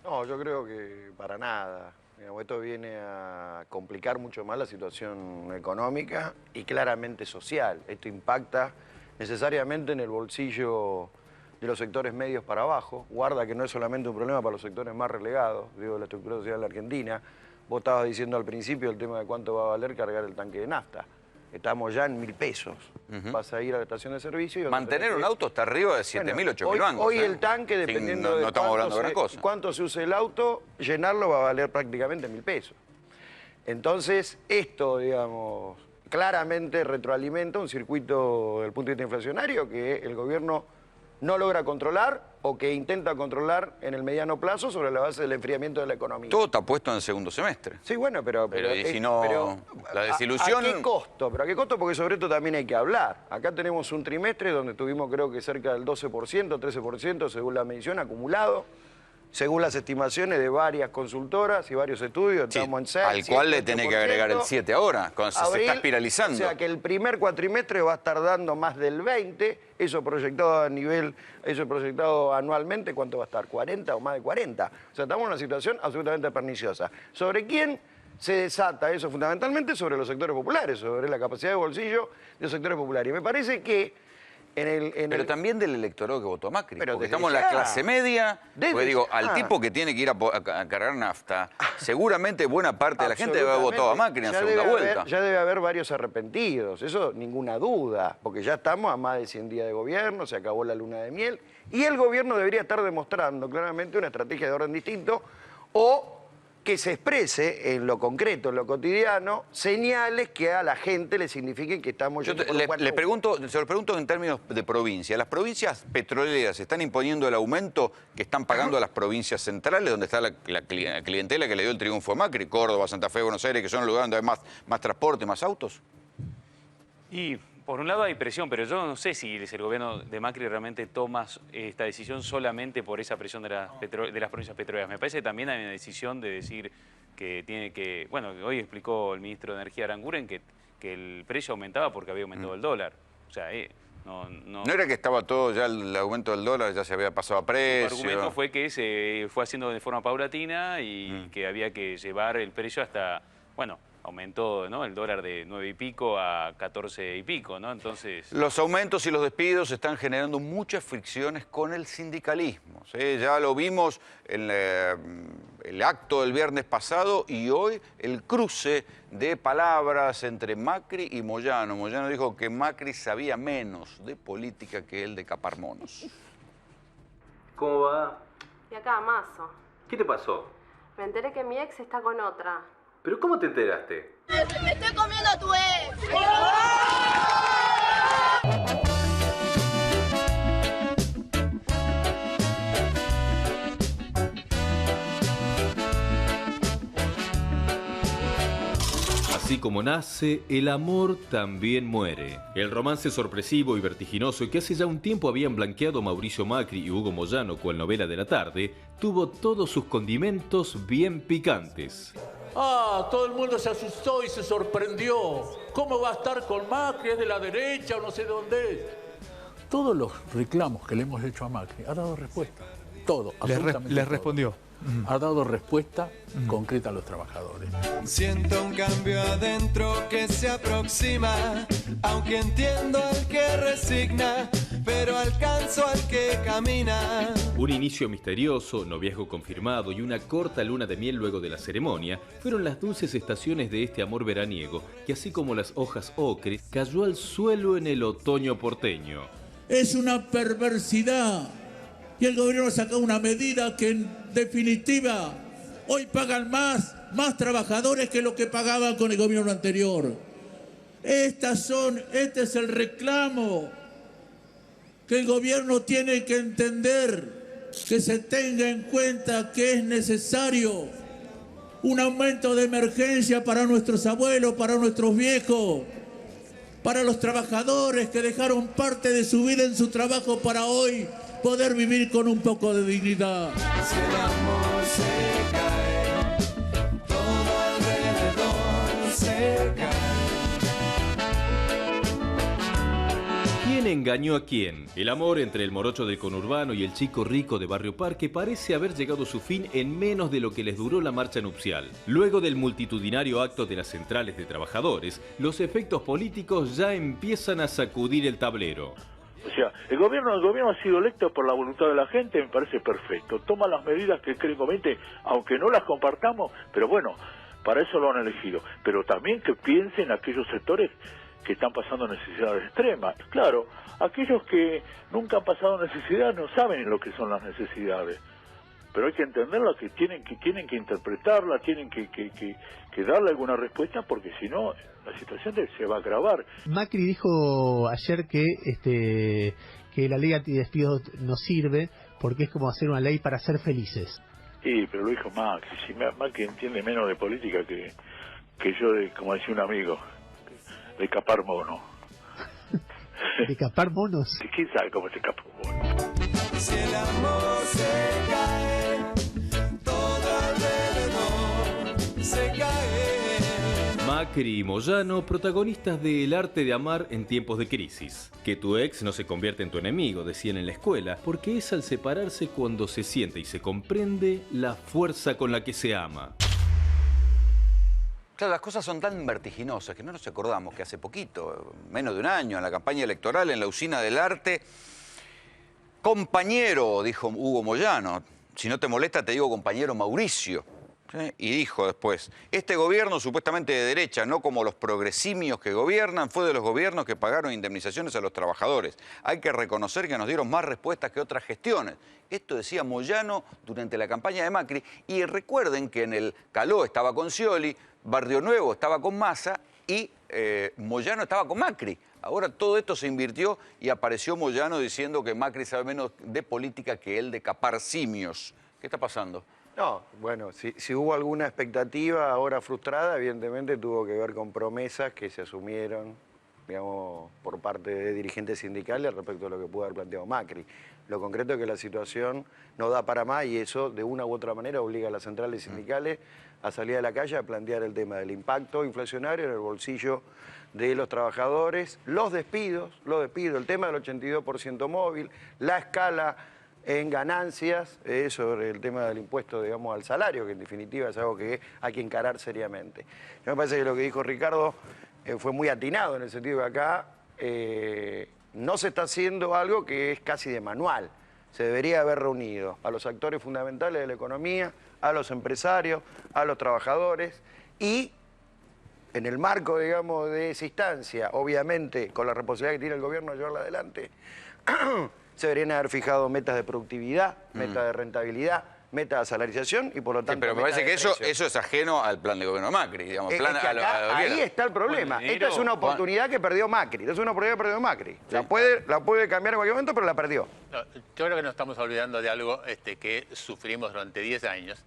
No, yo creo que para nada. Esto viene a complicar mucho más la situación económica y claramente social. Esto impacta necesariamente en el bolsillo de los sectores medios para abajo. Guarda que no es solamente un problema para los sectores más relegados, digo, de la estructura social de la Argentina. Vos estabas diciendo al principio el tema de cuánto va a valer cargar el tanque de nafta. Estamos ya en 1.000 pesos. Vas a ir a la estación de servicio y... Mantener un auto está arriba de 7.000, 8.000 mangos. Hoy el tanque, dependiendo no estamos hablando de gran cosa. cuánto se use el auto, llenarlo va a valer prácticamente 1.000 pesos. Entonces, esto, digamos, claramente retroalimenta un circuito desde el punto de vista inflacionario que el gobierno no logra controlar o que intenta controlar en el mediano plazo sobre la base del enfriamiento de la economía. Todo está puesto en el segundo semestre. Sí, bueno, pero y si no, la desilusión... ¿A qué costo? ¿Pero a qué costo? Porque sobre esto también hay que hablar. Acá tenemos un trimestre donde tuvimos creo que cerca del 12%, 13% según la medición acumulado. Según las estimaciones de varias consultoras y varios estudios, estamos en 6, al cual le tenés que agregar el 7 ahora, cuando se está espiralizando. O sea que el primer cuatrimestre va a estar dando más del 20, eso proyectado anualmente, ¿cuánto va a estar? ¿40 o más de 40? O sea, estamos en una situación absolutamente perniciosa. ¿Sobre quién se desata eso? Fundamentalmente sobre los sectores populares, sobre la capacidad de bolsillo de los sectores populares. Y me parece que pero también del electorado que votó a Macri, porque estamos en la clase media, porque digo, al tipo que tiene que ir a cargar nafta, seguramente buena parte de la gente debe haber votado a Macri en la segunda vuelta. Ya debe haber varios arrepentidos, eso ninguna duda, porque ya estamos a más de 100 días de gobierno, se acabó la luna de miel, y el gobierno debería estar demostrando claramente una estrategia de orden distinto o que se exprese en lo concreto, en lo cotidiano, señales que a la gente le signifiquen que estamos... Se lo pregunto en términos de provincia. ¿Las provincias petroleras están imponiendo el aumento que están pagando a las provincias centrales, donde está la clientela que le dio el triunfo a Macri, Córdoba, Santa Fe, Buenos Aires, que son los lugares donde hay más transporte, más autos? Y por un lado hay presión, pero yo no sé si el gobierno de Macri realmente toma esta decisión solamente por esa presión de las provincias petroleras. Me parece que también hay una decisión de decir que tiene que... Bueno, hoy explicó el ministro de Energía Aranguren que el precio aumentaba porque había aumentado el dólar. O sea, no era que estaba todo ya el aumento del dólar, ya se había pasado a precio. El argumento fue que se fue haciendo de forma paulatina y que había que llevar el precio hasta... Bueno, aumentó, ¿no?, el dólar de 9 y pico a 14 y pico, ¿no? Entonces... Los aumentos y los despidos están generando muchas fricciones con el sindicalismo, ¿sí? Ya lo vimos en el acto del viernes pasado y hoy el cruce de palabras entre Macri y Moyano. Moyano dijo que Macri sabía menos de política que él de capar monos. ¿Cómo va? Y acá, Mazo. ¿Qué te pasó? Me enteré que mi ex está con otra. ¿Pero cómo te enteraste? ¡Me estoy comiendo a tu ex! Así como nace, el amor también muere. El romance sorpresivo y vertiginoso que hace ya un tiempo habían blanqueado Mauricio Macri y Hugo Moyano cual novela de la tarde, tuvo todos sus condimentos bien picantes. Todo el mundo se asustó y se sorprendió. ¿Cómo va a estar con Macri? ¿Es de la derecha o no sé de dónde es? Todos los reclamos que le hemos hecho a Macri ha dado respuesta. Todo, absolutamente les todo. respondió. Ha dado respuesta concreta a los trabajadores. Siento un cambio adentro que se aproxima, aunque entiendo al que resigna, pero alcanzo al que camina. Un inicio misterioso, noviazgo confirmado y una corta luna de miel luego de la ceremonia fueron las dulces estaciones de este amor veraniego que, así como las hojas ocre, cayó al suelo en el otoño porteño. Es una perversidad y el gobierno ha sacado una medida que en definitiva hoy pagan más trabajadores que lo que pagaban con el gobierno anterior. Este es el reclamo que el gobierno tiene que entender, que se tenga en cuenta que es necesario un aumento de emergencia para nuestros abuelos, para nuestros viejos, para los trabajadores que dejaron parte de su vida en su trabajo para hoy poder vivir con un poco de dignidad. Si el amor se cae, todo alrededor se cae. ¿Quién engañó a quién? El amor entre el morocho del conurbano y el chico rico de Barrio Parque parece haber llegado a su fin en menos de lo que les duró la marcha nupcial. Luego del multitudinario acto de las centrales de trabajadores, los efectos políticos ya empiezan a sacudir el tablero. O sea, el gobierno ha sido electo por la voluntad de la gente, me parece perfecto. Toma las medidas que creen conveniente, aunque no las compartamos, pero bueno, para eso lo han elegido. Pero también que piensen aquellos sectores que están pasando necesidades extremas. Claro, aquellos que nunca han pasado necesidad no saben lo que son las necesidades. Pero hay que entenderlas, que tienen que interpretarla, tienen que darle alguna respuesta, porque si no, la situación se va a agravar. Macri dijo ayer que la ley antidespidos no sirve porque es como hacer una ley para ser felices. Sí, pero lo dijo Macri. Si Macri entiende menos de política que yo, como decía un amigo, de capar mono. ¿De capar monos? ¿Quién sabe cómo se capa un mono? Si el amor se cae, todo alrededor se cae. Macri y Moyano, protagonistas de El arte de amar en tiempos de crisis. Que tu ex no se convierte en tu enemigo, decían en la escuela, porque es al separarse cuando se siente y se comprende la fuerza con la que se ama. Claro, las cosas son tan vertiginosas que no nos acordamos que hace poquito, menos de un año, en la campaña electoral, en la usina del arte, compañero, dijo Hugo Moyano, si no te molesta te digo compañero Mauricio. ¿Sí? Y dijo después, este gobierno supuestamente de derecha, no como los progresimios que gobiernan, fue de los gobiernos que pagaron indemnizaciones a los trabajadores. Hay que reconocer que nos dieron más respuestas que otras gestiones. Esto decía Moyano durante la campaña de Macri. Y recuerden que en el Caló estaba con Scioli, Barrio Nuevo estaba con Massa y Moyano estaba con Macri. Ahora todo esto se invirtió y apareció Moyano diciendo que Macri sabe menos de política que él de capar simios. ¿Qué está pasando? No, bueno, si hubo alguna expectativa ahora frustrada, evidentemente tuvo que ver con promesas que se asumieron, digamos, por parte de dirigentes sindicales respecto a lo que pudo haber planteado Macri. Lo concreto es que la situación no da para más y eso de una u otra manera obliga a las centrales sindicales a salir a la calle a plantear el tema del impacto inflacionario en el bolsillo de los trabajadores, los despidos, el tema del 82% móvil, la escala en ganancias sobre el tema del impuesto, digamos, al salario, que en definitiva es algo que hay que encarar seriamente. Me parece que lo que dijo Ricardo fue muy atinado en el sentido de que acá no se está haciendo algo que es casi de manual. Se debería haber reunido a los actores fundamentales de la economía, a los empresarios, a los trabajadores y en el marco, digamos, de esa instancia, obviamente con la responsabilidad que tiene el gobierno de llevarla adelante, se deberían haber fijado metas de productividad, metas de rentabilidad, metas de salarización y por lo tanto... Sí, pero me parece que eso es ajeno al plan de gobierno de Macri, digamos. Ahí está el problema. Esta es una oportunidad que perdió Macri. La puede cambiar en cualquier momento, pero la perdió. No, yo creo que nos estamos olvidando de algo que sufrimos durante 10 años,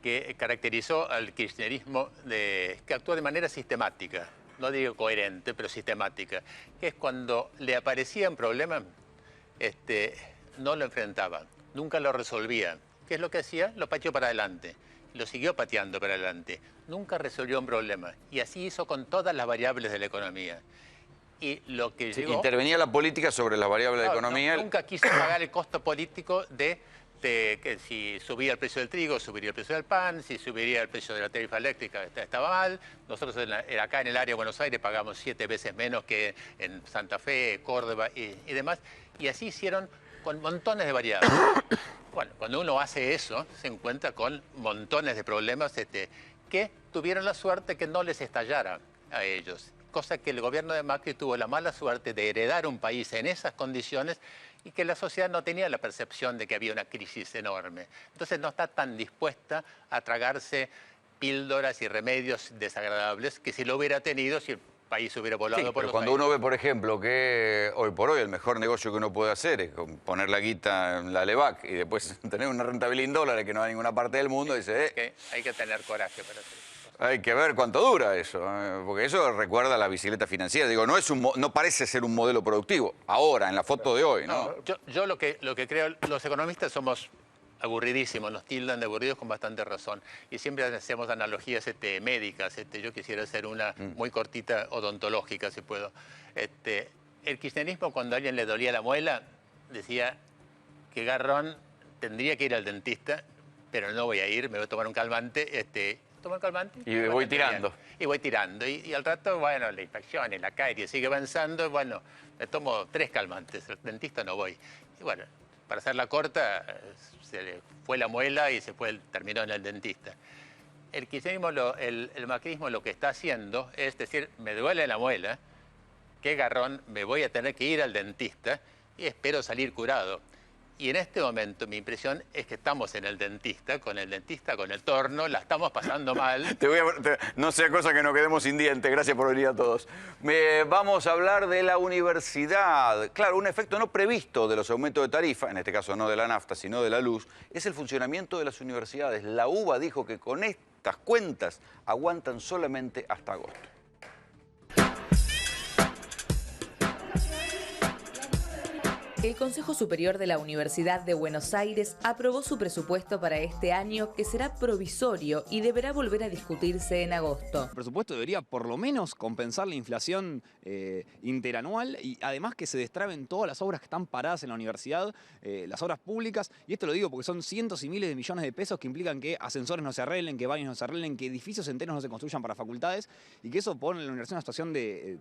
que caracterizó al kirchnerismo, que actuó de manera sistemática. No digo coherente, pero sistemática. Que es cuando le aparecían problemas, no lo enfrentaban, nunca lo resolvían. ¿Qué es lo que hacía? Lo pateó para adelante. Lo siguió pateando para adelante. Nunca resolvió un problema. Y así hizo con todas las variables de la economía. Y lo que llegó... Intervenía la política sobre las variables de la economía. Nunca quiso pagar el costo político de que si subía el precio del trigo, subiría el precio del pan, si subiría el precio de la tarifa eléctrica, estaba mal. Nosotros acá en el área de Buenos Aires pagamos 7 veces menos que en Santa Fe, Córdoba y demás. Y así hicieron con montones de variables. Bueno, cuando uno hace eso, se encuentra con montones de problemas que tuvieron la suerte que no les estallara a ellos. Cosa que el gobierno de Macri tuvo la mala suerte de heredar un país en esas condiciones y que la sociedad no tenía la percepción de que había una crisis enorme. Entonces no está tan dispuesta a tragarse píldoras y remedios desagradables que si lo hubiera tenido, si el país hubiera volado por pero los cuando países. uno ve, por ejemplo, que hoy por hoy el mejor negocio que uno puede hacer es poner la guita en la LEVAC y después tener una rentabilidad en dólares que no va a ninguna parte del mundo, dice... Hay que tener coraje para hacer eso. Hay que ver cuánto dura eso, porque eso recuerda a la bicicleta financiera. Digo, no parece ser un modelo productivo, ahora, en la foto de hoy, ¿no? Yo lo que creo, los economistas somos aburridísimos, nos tildan de aburridos con bastante razón. Y siempre hacemos analogías médicas. Yo quisiera hacer una muy cortita odontológica, si puedo. el kirchnerismo, cuando a alguien le dolía la muela, decía que garrón, tendría que ir al dentista, pero no voy a ir, me voy a tomar un calmante. ¿Tomo un calmante? Y voy tirando. Y voy tirando. Y al rato, bueno, la infección, la caries sigue avanzando. Bueno, me tomo 3 calmantes. Al dentista no voy. Y bueno, para hacerla corta, se le fue la muela y terminó en el dentista. El kirchnerismo, el macrismo lo que está haciendo es decir, me duele la muela, qué garrón, me voy a tener que ir al dentista y espero salir curado. Y en este momento mi impresión es que estamos en el dentista, con el torno, la estamos pasando mal. No sea cosa que nos quedemos sin dientes, gracias por venir a todos. Vamos a hablar de la universidad. Claro, un efecto no previsto de los aumentos de tarifa, en este caso no de la nafta, sino de la luz, es el funcionamiento de las universidades. La UBA dijo que con estas cuentas aguantan solamente hasta agosto. El Consejo Superior de la Universidad de Buenos Aires aprobó su presupuesto para este año, que será provisorio y deberá volver a discutirse en agosto. El presupuesto debería por lo menos compensar la inflación interanual y además que se destraben todas las obras que están paradas en la universidad, las obras públicas, y esto lo digo porque son cientos y miles de millones de pesos que implican que ascensores no se arreglen, que baños no se arreglen, que edificios enteros no se construyan para facultades, y que eso pone a la universidad en una situación de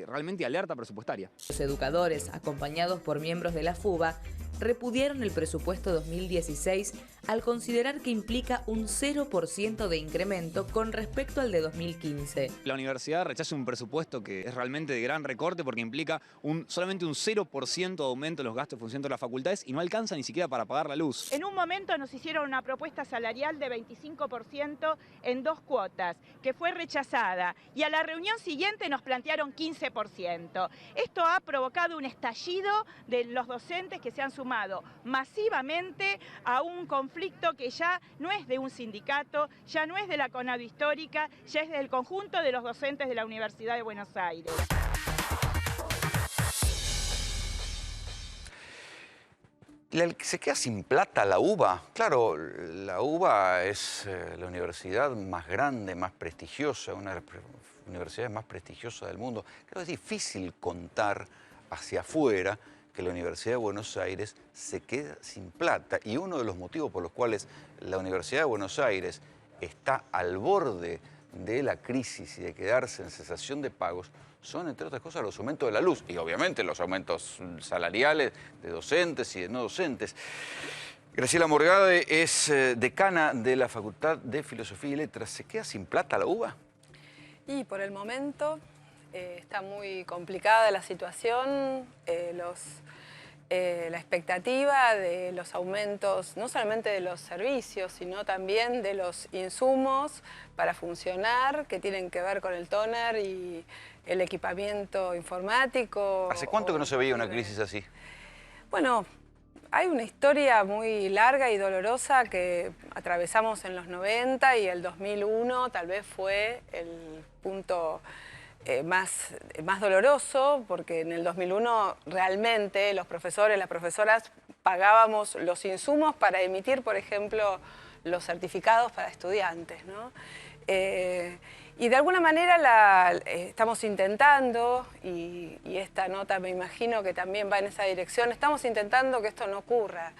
realmente alerta presupuestaria. Los educadores, acompañados por miembros de la FUBA, repudiaron el presupuesto 2016 al considerar que implica un 0% de incremento con respecto al de 2015. La universidad rechaza un presupuesto que es realmente de gran recorte porque implica solamente un 0% de aumento en los gastos de función de las facultades y no alcanza ni siquiera para pagar la luz. En un momento nos hicieron una propuesta salarial de 25% en 2 cuotas, que fue rechazada, y a la reunión siguiente nos plantearon 15%. Esto ha provocado un estallido de los docentes que se han sumado masivamente a un conflicto que ya no es de un sindicato, ya no es de la CONADO histórica, ya es del conjunto de los docentes de la Universidad de Buenos Aires. ¿Se queda sin plata la UBA? Claro, la UBA es la universidad más grande, más prestigiosa, una de las universidades más prestigiosas del mundo. Creo que es difícil contar hacia afuera que la Universidad de Buenos Aires se queda sin plata. Y uno de los motivos por los cuales la Universidad de Buenos Aires está al borde de la crisis y de quedarse en cesación de pagos son, entre otras cosas, los aumentos de la luz y obviamente los aumentos salariales de docentes y de no docentes. Graciela Morgade es decana de la Facultad de Filosofía y Letras. ¿Se queda sin plata la UBA? Y por el momento está muy complicada la situación, la expectativa de los aumentos, no solamente de los servicios, sino también de los insumos para funcionar, que tienen que ver con el tóner y el equipamiento informático. ¿Hace cuánto que no se veía una crisis así? Bueno, hay una historia muy larga y dolorosa que atravesamos en los 90 y el 2001 tal vez fue el punto más doloroso, porque en el 2001 realmente los profesores, las profesoras pagábamos los insumos para emitir, por ejemplo, los certificados para estudiantes, ¿no? Y de alguna manera estamos intentando, y esta nota me imagino que también va en esa dirección, estamos intentando que esto no ocurra.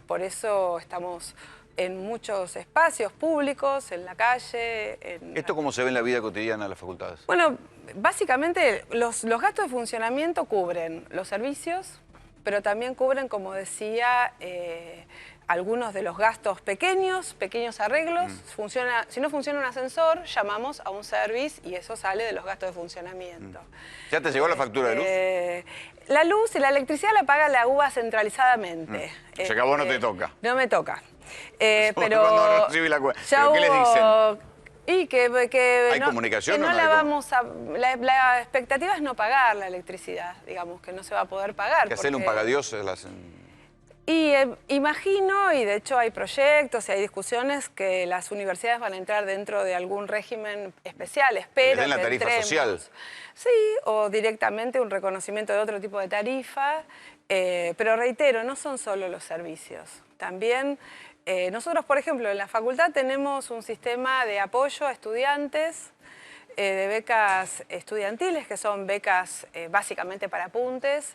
Por eso estamos en muchos espacios públicos, en la calle. ¿Esto cómo se ve en la vida cotidiana de las facultades? Bueno, básicamente los gastos de funcionamiento cubren los servicios, pero también cubren, como decía, algunos de los gastos pequeños arreglos. Si no funciona un ascensor, llamamos a un service y eso sale de los gastos de funcionamiento. ¿Ya te llegó la factura de luz? La luz y la electricidad la paga la UBA centralizadamente. O sea que a vos no te toca. No me toca. Pero pero recibí la cuenta. ya ¿Qué les dicen? Y que ¿Hay comunicación que o no no la hay vamos a... La expectativa es no pagar la electricidad, digamos, que no se va a poder pagar. ¿Que hacerle un pagadiós? Y imagino, y de hecho hay proyectos y hay discusiones, que las universidades van a entrar dentro de algún régimen especial. Espero ¿Les den la tarifa social? Sí, o directamente un reconocimiento de otro tipo de tarifa. Pero reitero, no son solo los servicios. También nosotros, por ejemplo, en la facultad tenemos un sistema de apoyo a estudiantes de becas estudiantiles, que son becas básicamente para apuntes,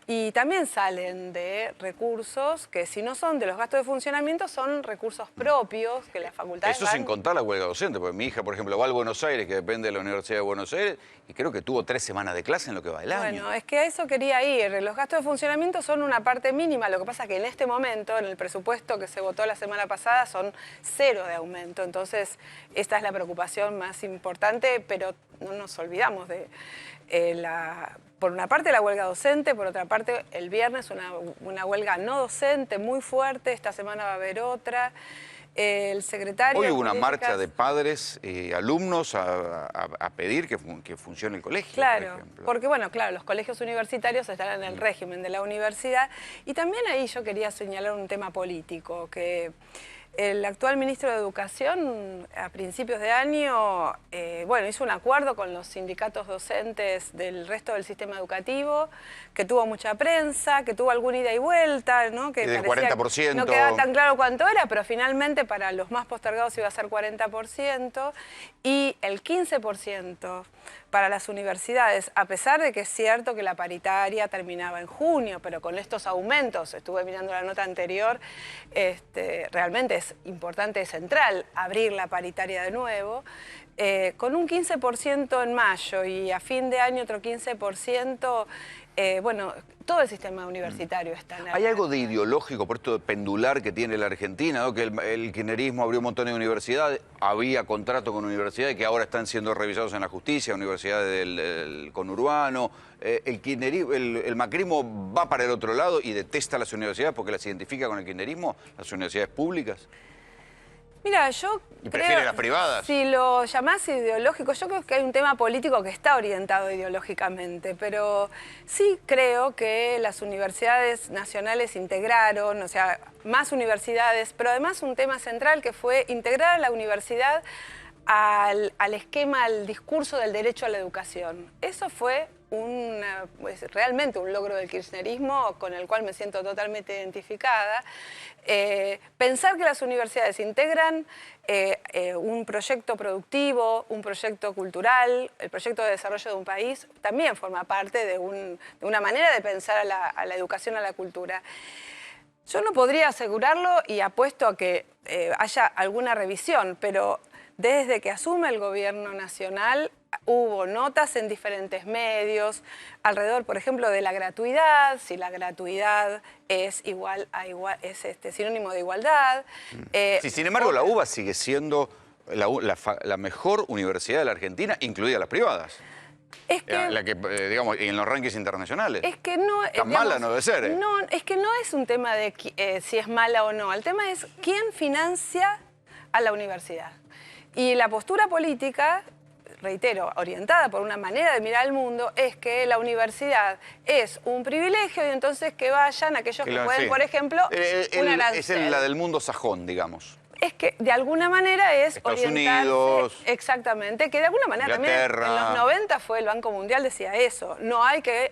y también salen de recursos que, si no son de los gastos de funcionamiento, son recursos propios que las facultades Eso sin contar la huelga docente, porque mi hija, por ejemplo, va al Buenos Aires, que depende de la Universidad de Buenos Aires, y creo que tuvo 3 semanas de clase en lo que va del año. Bueno, es que a eso quería ir. Los gastos de funcionamiento son una parte mínima, lo que pasa es que en este momento, en el presupuesto que se votó la semana pasada, son 0 de aumento. Entonces, esta es la preocupación más importante, pero no nos olvidamos de por una parte la huelga docente, por otra parte el viernes una huelga no docente muy fuerte, esta semana va a haber otra. El secretario... Hoy hubo una marcha de padres y alumnos a pedir que funcione el colegio, claro, por ejemplo. Porque bueno, claro, los colegios universitarios están en el régimen de la universidad, y también ahí yo quería señalar un tema político, que el actual ministro de Educación, a principios de año, bueno, hizo un acuerdo con los sindicatos docentes del resto del sistema educativo, que tuvo mucha prensa, que tuvo alguna ida y vuelta, ¿no? Que del parecía 40%. No quedaba tan claro cuánto era, pero finalmente para los más postergados iba a ser 40%, y el 15% para las universidades, a pesar de que es cierto que la paritaria terminaba en junio, pero con estos aumentos, estuve mirando la nota anterior, realmente es importante, es central abrir la paritaria de nuevo, con un 15% en mayo y a fin de año otro 15%, bueno, todo el sistema universitario está en la... ¿Hay algo de ideológico por esto de pendular que tiene la Argentina, ¿no? Que el kirchnerismo abrió un montón de universidades, había contrato con universidades que ahora están siendo revisados en la justicia, universidades del conurbano, el macrismo va para el otro lado y detesta las universidades porque las identifica con el kirchnerismo, las universidades públicas? Mira, yo ¿Y prefiere las privadas? Si lo llamás ideológico, yo creo que hay un tema político que está orientado ideológicamente, pero sí creo que las universidades nacionales integraron, o sea, más universidades, pero además un tema central que fue integrar a la universidad al esquema, al discurso del derecho a la educación. Eso fue realmente un logro del kirchnerismo con el cual me siento totalmente identificada. Pensar que las universidades integran un proyecto productivo, un proyecto cultural, el proyecto de desarrollo de un país, también forma parte de una manera de pensar a la educación, a la cultura. Yo no podría asegurarlo y apuesto a que haya alguna revisión, pero desde que asume el gobierno nacional hubo notas en diferentes medios alrededor, por ejemplo, de la gratuidad, si la gratuidad es sinónimo de igualdad. Sí, sin embargo, la UBA sigue siendo la mejor universidad de la Argentina, incluidas las privadas. Es que, digamos, en los rankings internacionales. Es que no... Tan mala no debe ser, ¿eh? No, es que no es un tema de si es mala o no. El tema es quién financia a la universidad. Y la postura política, reitero, orientada por una manera de mirar al mundo, es que la universidad es un privilegio y entonces que vayan aquellos que pueden, por ejemplo, un arancel. Es la del mundo sajón, digamos. Es que de alguna manera es Estados orientarse... Unidos, exactamente, que de alguna manera Inglaterra. También en los 90 fue el Banco Mundial decía eso, no hay que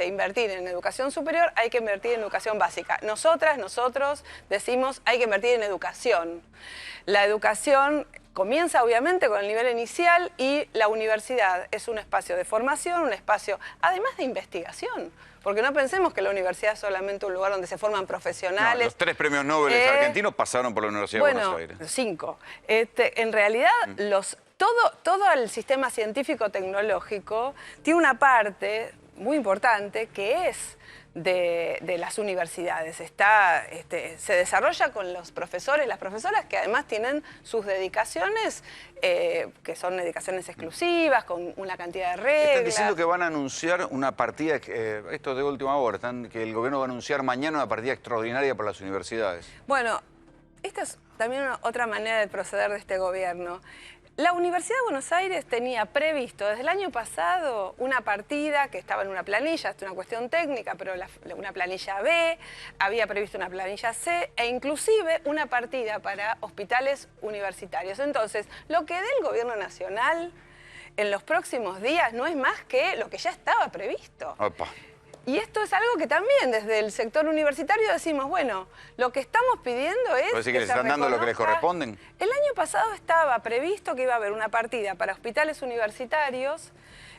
invertir en educación superior, hay que invertir en educación básica. Nosotros decimos hay que invertir en educación. La educación comienza obviamente con el nivel inicial y la universidad es un espacio de formación, un espacio además de investigación. Porque no pensemos que la universidad es solamente un lugar donde se forman profesionales. No, los 3 premios Nobel argentinos pasaron por la Universidad de Buenos Aires. 5. En realidad, todo el sistema científico-tecnológico tiene una parte muy importante que es de las universidades. Se desarrolla con los profesores, las profesoras, que además tienen sus dedicaciones, que son dedicaciones exclusivas, con una cantidad de reglas. Están diciendo que van a anunciar una partida, esto de última hora, que el gobierno va a anunciar mañana una partida extraordinaria para las universidades. Bueno, esta es también otra manera de proceder de este gobierno. La Universidad de Buenos Aires tenía previsto desde el año pasado una partida que estaba en una planilla, esto es una cuestión técnica, pero una planilla B, había previsto una planilla C e inclusive una partida para hospitales universitarios. Entonces, lo que dé el gobierno nacional en los próximos días no es más que lo que ya estaba previsto. Opa. Y esto es algo que también desde el sector universitario decimos, bueno, lo que estamos pidiendo es... ¿Puede decir que les están dando lo que les corresponden? El año pasado estaba previsto que iba a haber una partida para hospitales universitarios,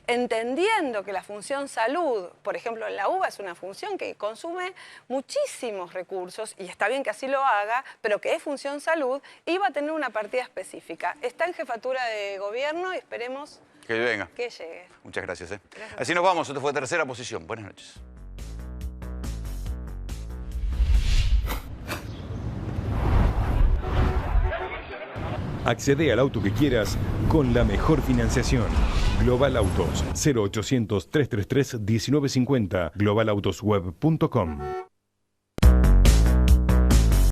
entendiendo que la función salud, por ejemplo en la UBA, es una función que consume muchísimos recursos, y está bien que así lo haga, pero que es función salud, iba a tener una partida específica. Está en jefatura de gobierno y esperemos que venga. Que llegue. Muchas gracias. Gracias. Así nos vamos. Esto fue Tercera Posición. Buenas noches. Accede al auto que quieras con la mejor financiación. Global Autos, 0800 333 1950, globalautosweb.com.